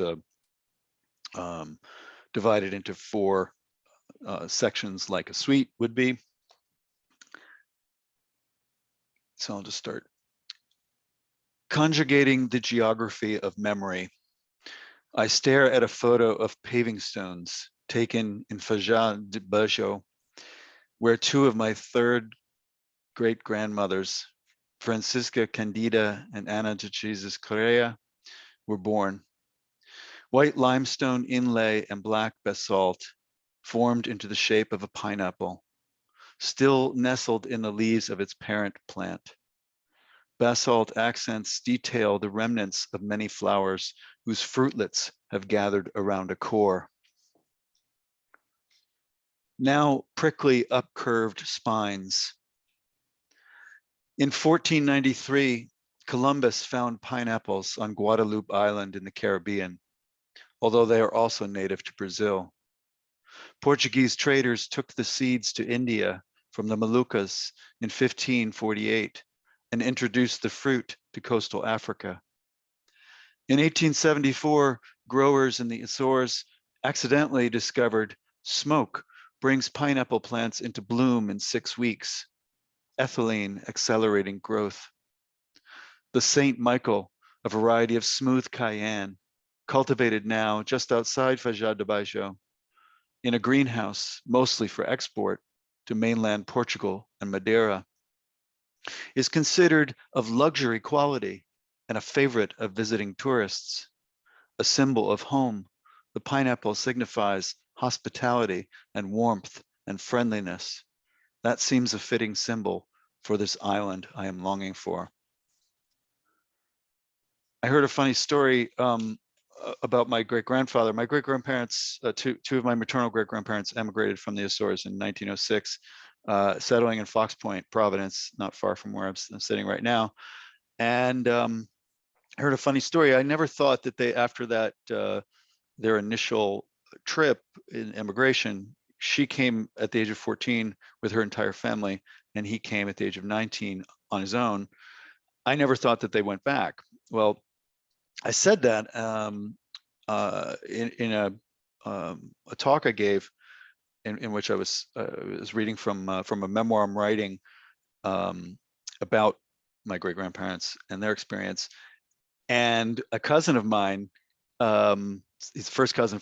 divided into 4 sections like a suite would be. So I'll just start. Conjugating the geography of memory. I stare at a photo of paving stones taken in Fajal de Bajo, where 2 of my 3rd great-grandmothers, Francisca Candida and Ana de Jesus Correa, were born. White limestone inlay and black basalt formed into the shape of a pineapple, still nestled in the leaves of its parent plant. Basalt accents detail the remnants of many flowers whose fruitlets have gathered around a core. Now prickly upcurved spines. In 1493, Columbus found pineapples on Guadalupe Island in the Caribbean, although they are also native to Brazil. Portuguese traders took the seeds to India from the Moluccas in 1548 and introduced the fruit to coastal Africa. In 1874, growers in the Azores accidentally discovered smoke brings pineapple plants into bloom in 6 weeks, ethylene accelerating growth. The Saint Michael, a variety of smooth cayenne, cultivated now just outside Fajal de Bajo, in a greenhouse, mostly for export to mainland Portugal and Madeira, is considered of luxury quality and a favorite of visiting tourists. A symbol of home, the pineapple signifies hospitality and warmth and friendliness. That seems a fitting symbol for this island I am longing for. I heard a funny story about my great-grandfather. My great-grandparents, two of my maternal great-grandparents emigrated from the Azores in 1906, settling in Fox Point, Providence, not far from where I'm sitting right now. And I heard a funny story. I never thought that they, after that, their initial trip in emigration, she came at the age of 14 with her entire family, and he came at the age of 19 on his own. I never thought that they went back. Well, I said that in a talk I gave, in which I was reading from a memoir I'm writing about my great-grandparents and their experience. And a cousin of mine, his first cousin,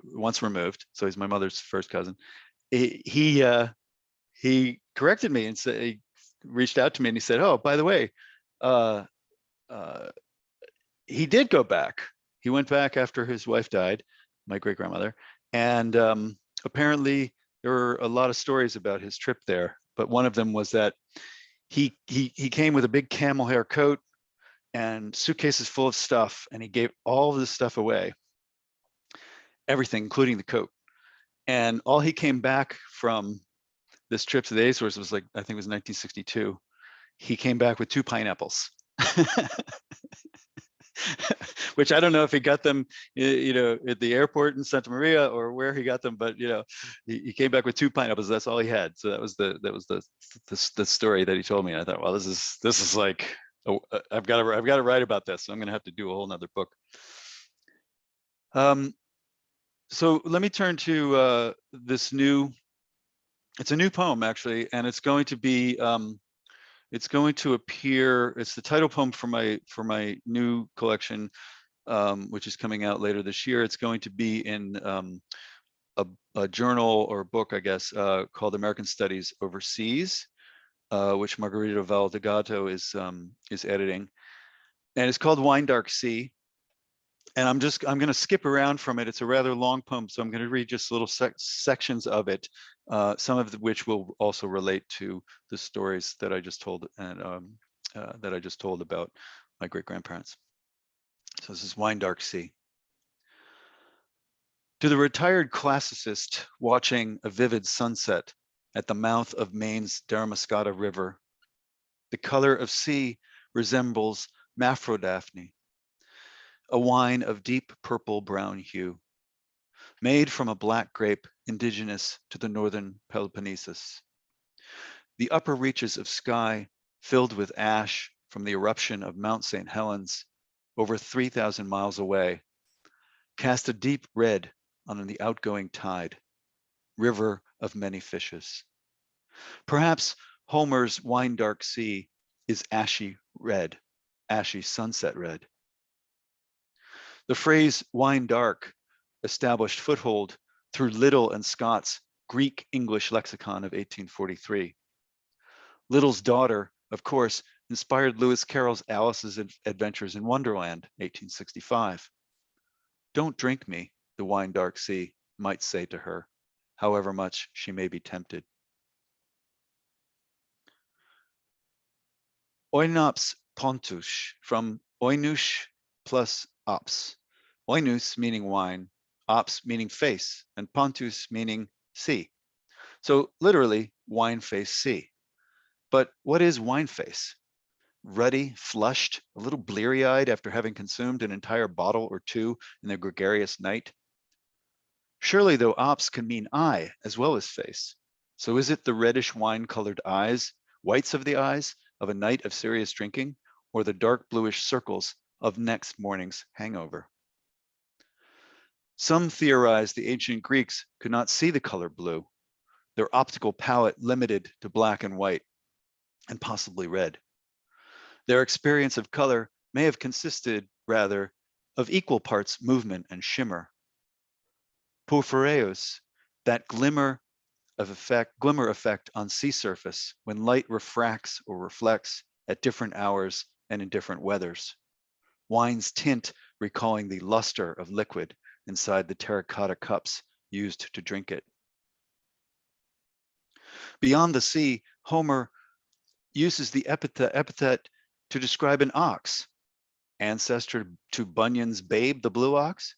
once removed, so he's my mother's first cousin. He corrected me and said, he reached out to me and he said, "Oh, by the way, he did go back. He went back after his wife died, my great-grandmother, and apparently there were a lot of stories about his trip there. But one of them was that he came with a big camel hair coat and suitcases full of stuff, and he gave all of the stuff away, everything, including the coat. And all he came back from this trip to the Azores was, like, I think it was 1962. He came back with 2 pineapples." Which I don't know if he got them, at the airport in Santa Maria or where he got them, but he came back with 2 pineapples. That's all he had. So that was the story that he told me. And I thought, well, this is like, I've got to write about this. So I'm going to have to do a whole nother book. So let me turn to this new. It's a new poem, actually, and it's going to be. It's going to appear. It's the title poem for my new collection, which is coming out later this year. It's going to be in a journal or a book, I guess, called American Studies Overseas, which Margarita Valdegato is editing, and it's called Wine Dark Sea. And I'm going to skip around from it. It's a rather long poem, so I'm going to read just little sections of it, some of which will also relate to the stories that I just told and that I just told about my great-grandparents. So this is Wine Dark Sea. To the retired classicist watching a vivid sunset at the mouth of Maine's Daramascata River, the color of sea resembles Maphrodaphne, a wine of deep purple-brown hue, made from a black grape indigenous to the northern Peloponnesus. The upper reaches of sky, filled with ash from the eruption of Mount St. Helens, over 3,000 miles away, cast a deep red on the outgoing tide, river of many fishes. Perhaps Homer's Wine Dark Sea is ashy red, ashy sunset red. The phrase wine dark established foothold through Liddell and Scott's Greek-English lexicon of 1843. Liddell's daughter, of course, inspired Lewis Carroll's Alice's Adventures in Wonderland, 1865. Don't drink me, the wine dark sea might say to her, however much she may be tempted. Oinops pontus, from oinus plus ops. Oinus meaning wine, ops meaning face, and pontus meaning sea. So literally, wine face sea. But what is wine face? Ruddy, flushed, a little bleary-eyed after having consumed an entire bottle or two in the gregarious night? Surely, though, ops can mean eye as well as face. So is it the reddish wine-colored eyes, whites of the eyes, of a night of serious drinking, or the dark bluish circles of next morning's hangover? Some theorize the ancient Greeks could not see the color blue, their optical palette limited to black and white, and possibly red. Their experience of color may have consisted, rather, of equal parts movement and shimmer. Porphyreus, that glimmer effect on sea surface when light refracts or reflects at different hours and in different weathers. Wine's tint recalling the luster of liquid inside the terracotta cups used to drink it. Beyond the sea, Homer uses the epithet to describe an ox, ancestor to Bunyan's Babe, the blue ox.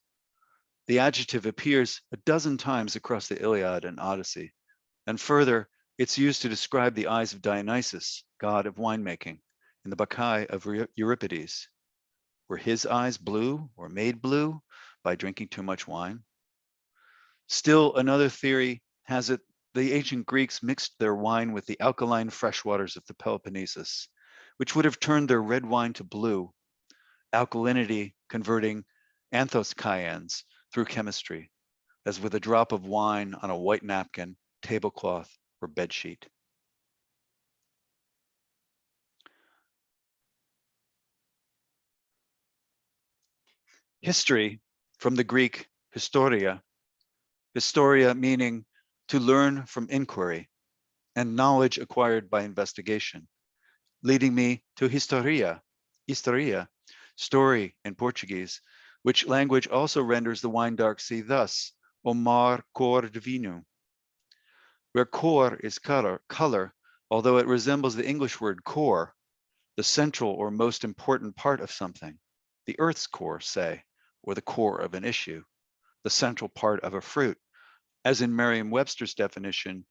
The adjective appears a dozen times across the Iliad and Odyssey. And further, it's used to describe the eyes of Dionysus, god of winemaking, in the Bacchae of Euripides. Were his eyes blue or made blue by drinking too much wine? Still, another theory has it the ancient Greeks mixed their wine with the alkaline freshwaters of the Peloponnesus, which would have turned their red wine to blue, alkalinity converting anthocyanins through chemistry, as with a drop of wine on a white napkin, tablecloth, or bedsheet. History, from the Greek historia, historia meaning to learn from inquiry, and knowledge acquired by investigation, leading me to historia, story in Portuguese, which language also renders the wine dark sea thus, o mar cor de vinho, where cor is color, although it resembles the English word core, the central or most important part of something, the earth's core, say, or the core of an issue, the central part of a fruit, as in Merriam-Webster's definition,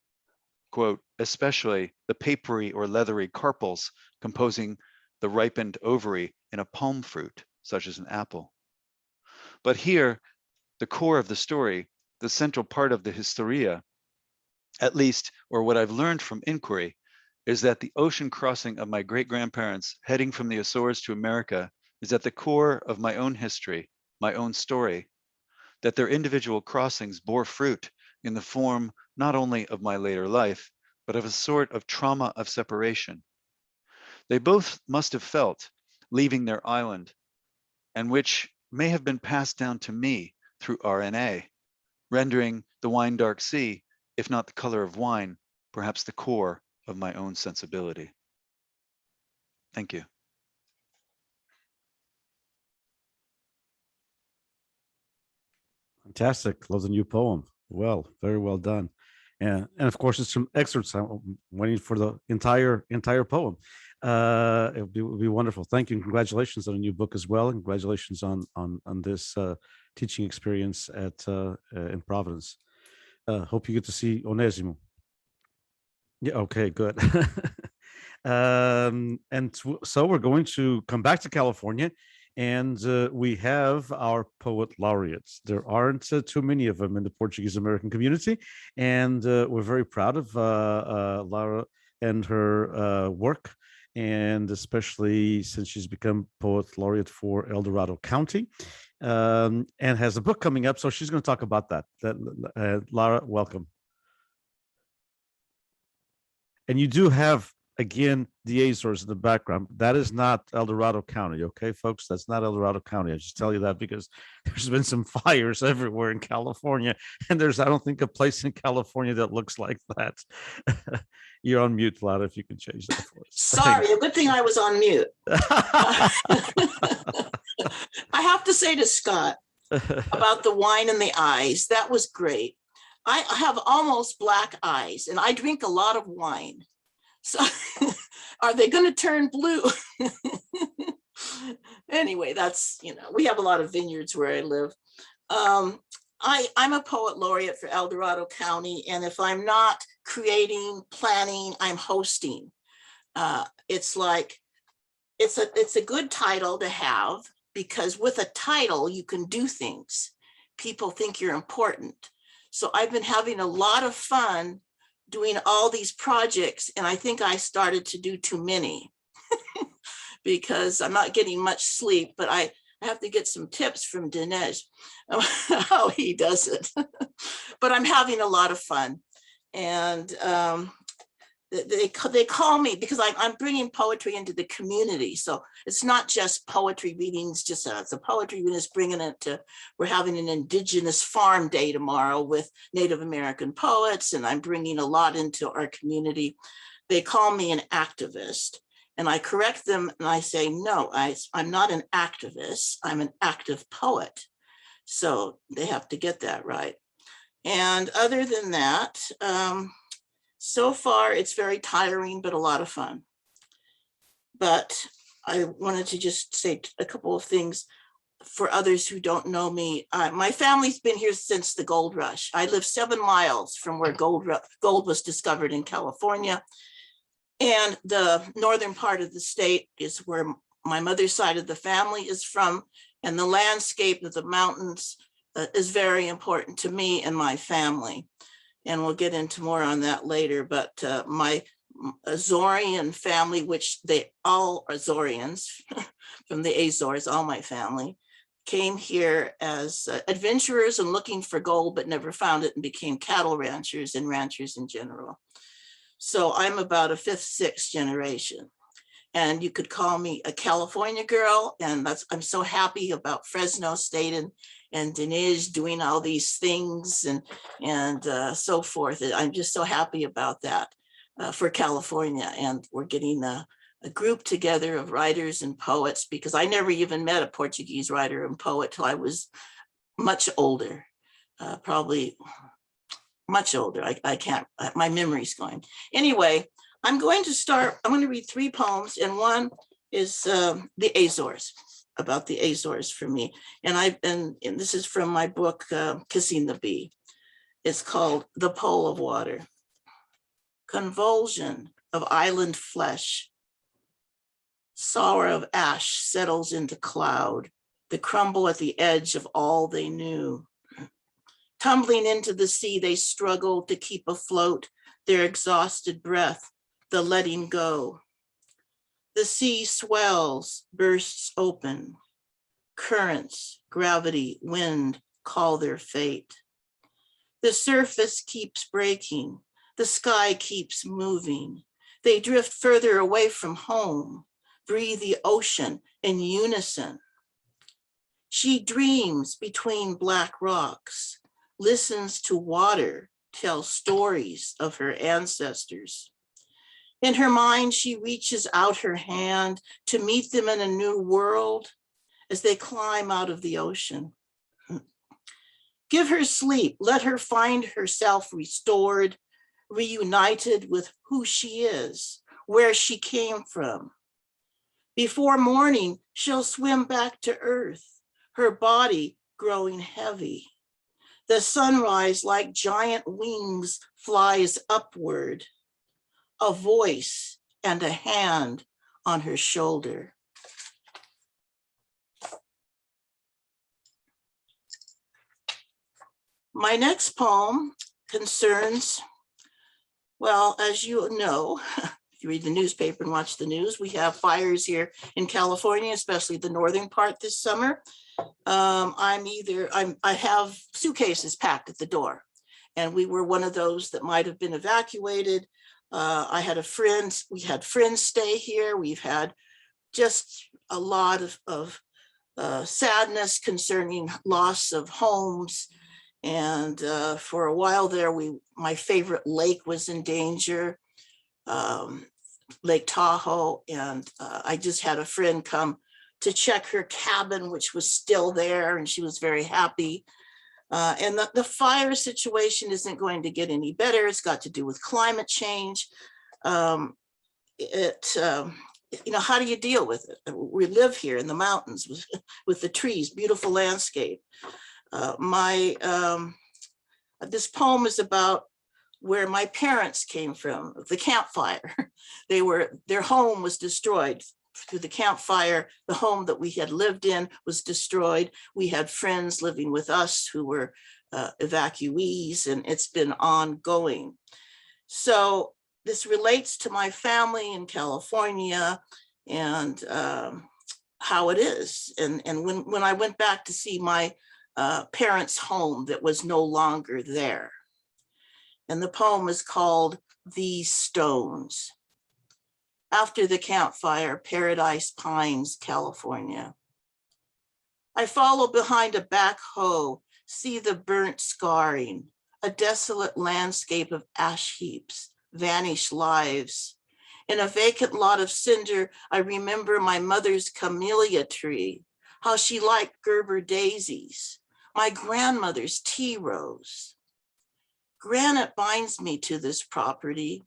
quote, especially the papery or leathery carpels composing the ripened ovary in a palm fruit, such as an apple. But here, the core of the story, the central part of the historia, at least, or what I've learned from inquiry, is that the ocean crossing of my great-grandparents heading from the Azores to America is at the core of my own history, my own story, that their individual crossings bore fruit in the form not only of my later life, but of a sort of trauma of separation. They both must have felt leaving their island, and which may have been passed down to me through RNA, rendering the wine dark sea, if not the color of wine, perhaps the core of my own sensibility. Thank you. Fantastic. Love the new poem. Well, very well done. And of course, it's some excerpts. I'm waiting for the entire poem. It would be wonderful. Thank you, and congratulations on a new book as well. And congratulations on this teaching experience at in Providence. Hope you get to see Onesimo. Yeah. Okay. Good. So we're going to come back to California. And we have our poet laureates. There aren't too many of them in the Portuguese American community. And we're very proud of Lara and her work, and especially since she's become poet laureate for El Dorado County, and has a book coming up. So she's going to talk about that. Lara, welcome. And you do have, again, the Azores in the background. That is not El Dorado County, okay, folks? That's not El Dorado County. I just tell you that because there's been some fires everywhere in California, and there's, I don't think, a place in California that looks like that. You're on mute, Lara, if you can change that for us. Sorry, a good thing I was on mute. I have to say to Scott about the wine and the eyes, that was great. I have almost black eyes, and I drink a lot of wine. So are they going to turn blue? Anyway, that's, we have a lot of vineyards where I live. I'm a poet laureate for El Dorado County. And if I'm not creating, planning, I'm hosting. It's like, it's a good title to have, because with a title, you can do things. People think you're important. So I've been having a lot of fun doing all these projects, and I think I started to do too many because I'm not getting much sleep, but I have to get some tips from Dinesh how he does it. But I'm having a lot of fun, and they call me because I'm bringing poetry into the community. So it's not just poetry readings, just it's a poetry reading, is bringing it to, we're having an Indigenous Farm Day tomorrow with Native American poets, and I'm bringing a lot into our community. They call me an activist, and I correct them and I say, no, I'm not an activist, I'm an active poet. So they have to get that right. And other than that, so far, it's very tiring, but a lot of fun. but I wanted to just say a couple of things for others who don't know me. My family's been here since the gold rush. I live 7 miles from where gold was discovered in California. And the northern part of the state is where my mother's side of the family is from. And the landscape of the mountains is very important to me and my family. And we'll get into more on that later. But my Azorian family, which they all are Azorians from the Azores, all my family, came here as adventurers and looking for gold, but never found it and became cattle ranchers and ranchers in general. So I'm about a 5th, 6th generation. And you could call me a California girl. And I'm so happy about Fresno State and Denise doing all these things and so forth. I'm just so happy about that for California. And we're getting a group together of writers and poets, because I never even met a Portuguese writer and poet till I was much older, probably much older. I can't, my memory's going. Anyway, I'm going to read 3 poems, and one is the Azores, about the Azores for me. And this is from my book, Kissing the Bee. It's called The Pole of Water. Convulsion of island flesh, sorrow of ash settles into cloud, the crumble at the edge of all they knew. Tumbling into the sea, they struggle to keep afloat their exhausted breath, the letting go. The sea swells, bursts open. Currents, gravity, wind call their fate. The surface keeps breaking. The sky keeps moving. They drift further away from home, breathe the ocean in unison. She dreams between black rocks, listens to water tell stories of her ancestors. In her mind, she reaches out her hand to meet them in a new world as they climb out of the ocean. Give her sleep, let her find herself restored, reunited with who she is, where she came from. Before morning, she'll swim back to earth, her body growing heavy. The sunrise, like giant wings, flies upward, a voice and a hand on her shoulder. My next poem concerns, well, as you know, if you read the newspaper and watch the news, we have fires here in California, especially the northern part this summer. I have suitcases packed at the door, and we were one of those that might have been evacuated. I had a friend, we had friends stay here. We've had just a lot of sadness concerning loss of homes. And for a while there, my favorite lake was in danger, Lake Tahoe. And I just had a friend come to check her cabin, which was still there, and she was very happy. And the fire situation isn't going to get any better. It's got to do with climate change. How do you deal with it? We live here in the mountains with the trees, beautiful landscape. This poem is about where my parents came from, the campfire. Their home was destroyed through the campfire. The home that we had lived in was destroyed. We had friends living with us who were evacuees, and it's been ongoing. So this relates to my family in California and how it is. And when I went back to see my parents' home that was no longer there. And the poem is called These Stones. After the campfire, Paradise Pines, California. I follow behind a backhoe, see the burnt scarring, a desolate landscape of ash heaps, vanished lives. In a vacant lot of cinder, I remember my mother's camellia tree, how she liked Gerber daisies, my grandmother's tea rose. Granite binds me to this property.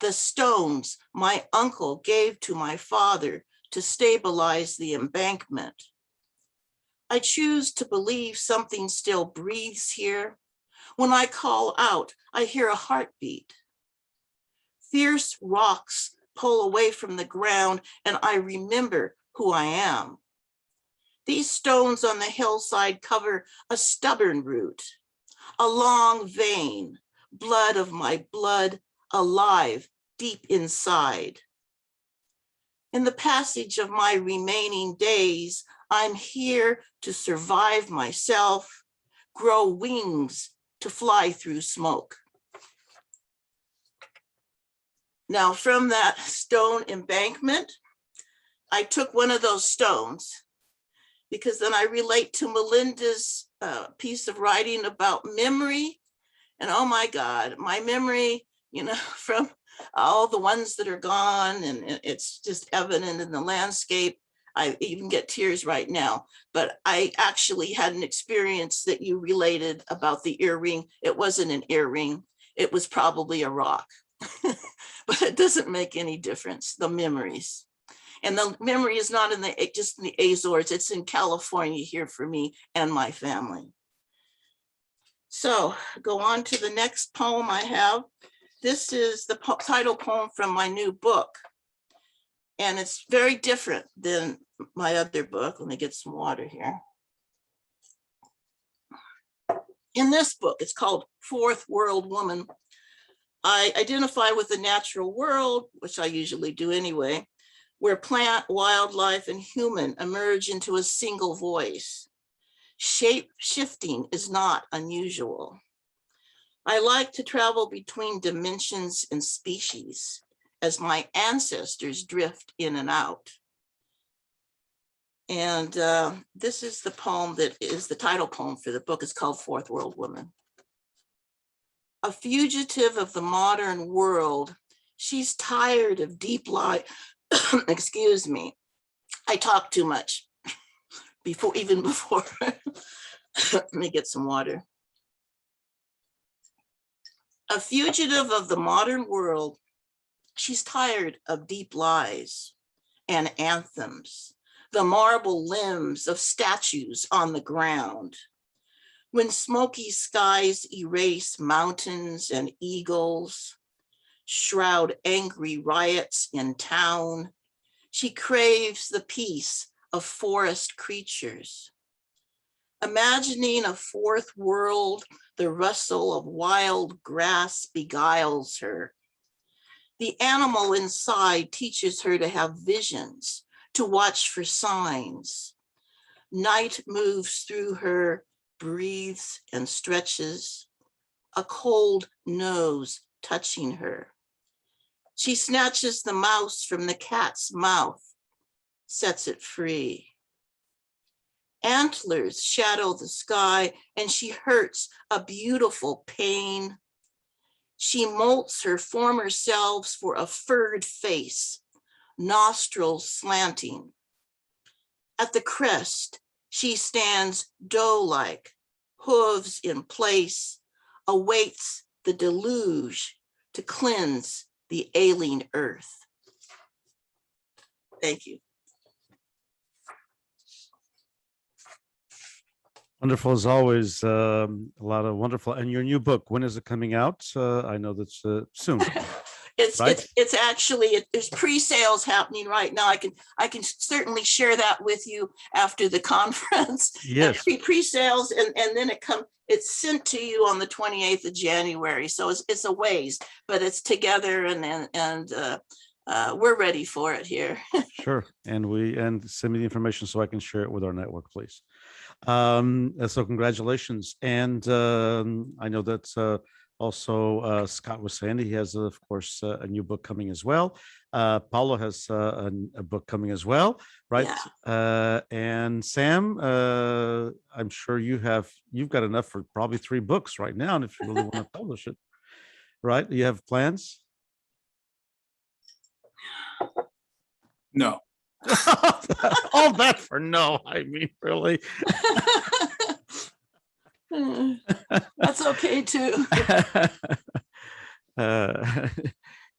the stones my uncle gave to my father to stabilize the embankment. I choose to believe something still breathes here. When I call out, I hear a heartbeat. Fierce rocks pull away from the ground, and I remember who I am. These stones on the hillside cover a stubborn root, a long vein, blood of my blood, alive deep inside. In the passage of my remaining days, I'm here to survive myself, grow wings to fly through smoke. Now, from that stone embankment, I took one of those stones because then I relate to Melinda's piece of writing about memory. And oh my God, my memory, from all the ones that are gone, and it's just evident in the landscape. I even get tears right now, but I actually had an experience that you related about the earring. It wasn't an earring. It was probably a rock, but it doesn't make any difference, the memories. And the memory is not just in the Azores, it's in California here for me and my family. So go on to the next poem I have. This is the title poem from my new book. And it's very different than my other book. Let me get some water here. In this book, it's called Fourth World Woman. I identify with the natural world, which I usually do anyway, where plant, wildlife, and human emerge into a single voice. Shape shifting is not unusual. I like to travel between dimensions and species as my ancestors drift in and out. And this is the poem that is the title poem for the book. It's called Fourth World Woman. A fugitive of the modern world, she's tired of deep life. Excuse me, I talk too much even before. Let me get some water. A fugitive of the modern world, she's tired of deep lies and anthems, the marble limbs of statues on the ground. When smoky skies erase mountains and eagles, shroud angry riots in town, she craves the peace of forest creatures. Imagining a fourth world, the rustle of wild grass beguiles her. The animal inside teaches her to have visions, to watch for signs. Night moves through her, breathes and stretches, a cold nose touching her. She snatches the mouse from the cat's mouth, sets it free. Antlers shadow the sky, and she hurts a beautiful pain. She molts her former selves for a furred face, nostrils slanting. At the crest, she stands doe-like, hooves in place, awaits the deluge to cleanse the ailing earth. Thank you. Wonderful as always. A lot of wonderful. And your new book, when is it coming out? I know that's soon. Right? It's actually, there's pre-sales happening right now. I can certainly share that with you after the conference. Yes. Pre-sales, and then it's sent to you on the 28th of January. So it's a ways, but it's together, and we're ready for it here. Sure. And send me the information so I can share it with our network, please. So congratulations. And I know that also Scott was saying he has, of course, a new book coming as well. Paula has a book coming as well, right? Yeah. And Sam, I'm sure you've got enough for probably 3 books right now, and if you really want to publish it, right? You have plans? No. All that for no. I mean, really. That's okay too.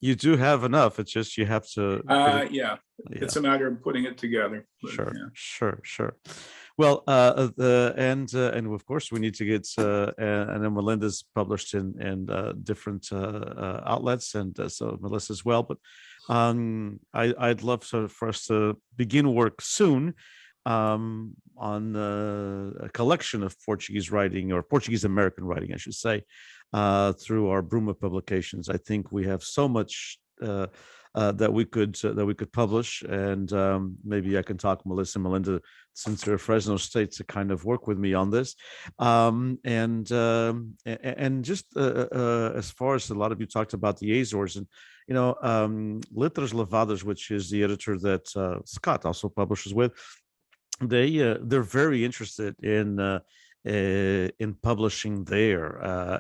You do have enough. It's just you have to. Yeah, Yeah. it's a matter of putting it together. But, Sure, yeah. sure. Well, and of course we need to get and then Melinda's published in different outlets, and so Melissa as well. But I'd love for us to begin work soon on a collection of Portuguese writing, or Portuguese American writing, I should say, through our Bruma publications. I think we have so much that we could publish, and maybe I can talk Melissa and Melinda, since they're Fresno State, to kind of work with me on this. And just as far as a lot of you talked about the Azores, and Letras Lavadas, which is the editor that Scott also publishes with, they're very interested in publishing there,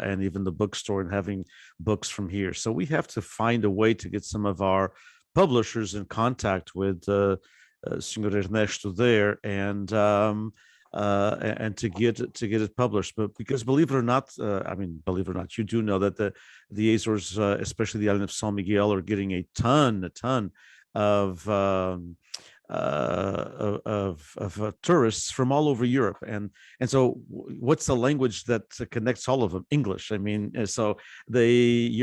and even the bookstore, and having books from here. So we have to find a way to get some of our publishers in contact with Senor Ernesto there, and to get it published. But because believe it or not, you do know that the Azores, especially the island of San Miguel, are getting a ton of tourists from all over Europe, and so what's the language that connects all of them? English. I mean, so the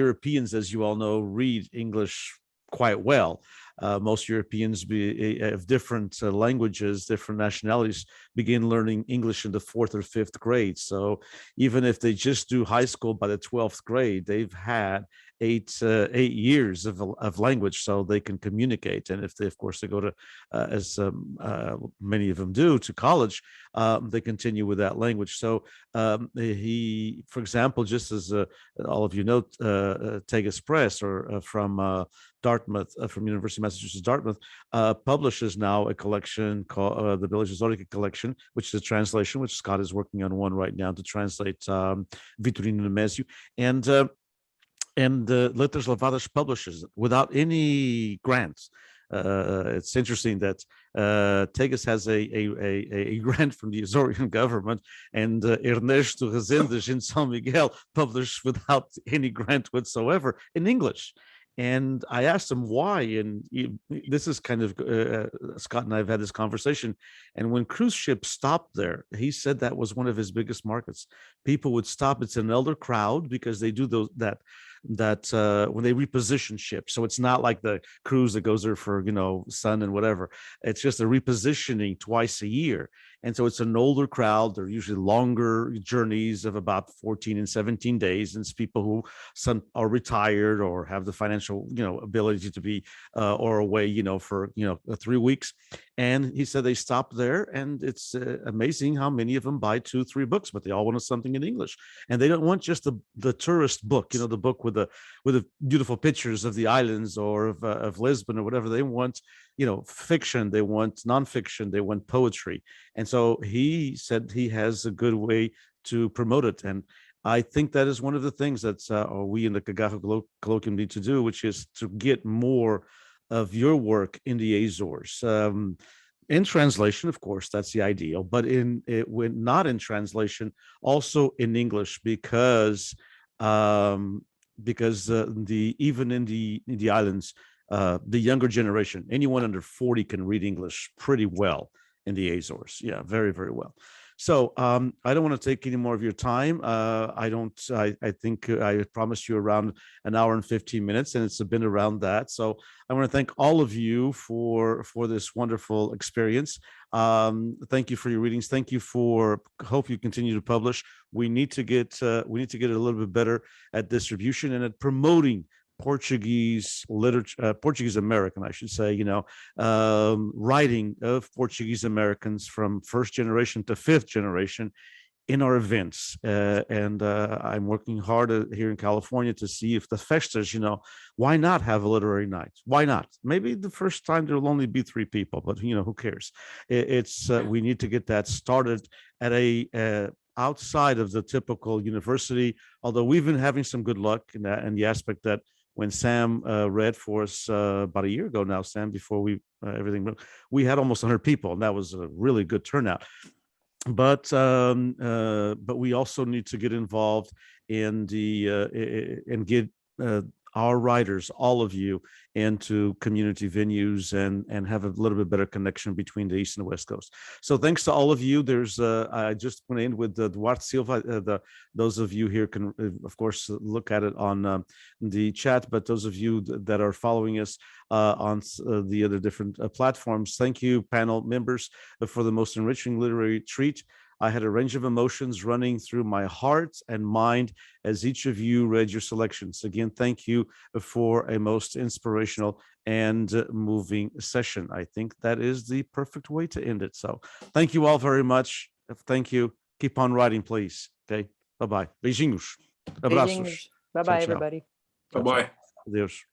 Europeans, as you all know, read English quite well. Most Europeans of different languages, different nationalities, begin learning English in the 4th or 5th grade. So even if they just do high school by the 12th grade, they've had 8 years of language, so they can communicate. And if they, of course, they go to, as many of them do, to college, they continue with that language. So he, for example, just as all of you know, Tegas Press, or from Dartmouth, from University of Massachusetts Dartmouth, publishes now a collection called the Village Zodiac Collection, which is a translation, which Scott is working on one right now to translate Vitorino Nemésio, and Letras Lavadas publishes it without any grants. It's interesting that Tegas has a grant from the Azorian government, and Ernesto Rezendes in San Miguel published without any grant whatsoever in English. And I asked him why, and this is kind of Scott and I have had this conversation. And when cruise ships stopped there, he said that was one of his biggest markets. People would stop. It's an elder crowd because they do that when they reposition ships. So it's not like the cruise that goes there for sun and whatever. It's just a repositioning twice a year. And so it's an older crowd. They're usually longer journeys of about 14 and 17 days. And it's people who some are retired or have the financial, ability to be or away, for 3 weeks. And he said they stopped there, and it's amazing how many of them buy 2-3 books, but they all wanted something in English, and they don't want just the tourist book, the book with the beautiful pictures of the islands or of Lisbon or whatever. They want fiction, they want nonfiction, they want poetry. And so he said he has a good way to promote it. And I think that is one of the things that we in the Cagajo Colloquium need to do, which is to get more of your work in the Azores. In translation, of course, that's the ideal, but when not in translation, also in English, because even in the islands, the younger generation, anyone under 40 can read English pretty well in the Azores. Yeah, very, very well. So I don't want to take any more of your time. I think I promised you around an hour and 15 minutes, and it's been around that. So I want to thank all of you for this wonderful experience. Thank you for your readings. Thank you hope you continue to publish. We need to get a little bit better at distribution and at promoting Portuguese literature, Portuguese American, I should say, writing of Portuguese Americans from 1st generation to 5th generation in our events. And I'm working hard here in California to see if the festas, why not have a literary night? Why not? Maybe the first time there'll only be 3 people, but who cares? We need to get that started at outside of the typical university, although we've been having some good luck in the aspect that when Sam read for us about a year ago now, Sam, before everything, we had almost 100 people, and that was a really good turnout. But we also need to get involved in and get our writers, all of you, into community venues and have a little bit better connection between the East and West Coast. So thanks to all of you. There's I just went in with Duarte Silva. Those of you here can, of course, look at it on the chat, but those of you that are following us on the other different platforms, thank you, panel members, for the most enriching literary treat. I had a range of emotions running through my heart and mind as each of you read your selections. Again, thank you for a most inspirational and moving session. I think that is the perfect way to end it. So thank you all very much. Thank you. Keep on writing, please. Okay. Bye-bye. Beijinhos. Abraços. Bye-bye, Tchau, tchau. everybody. Bye-bye. Adeus.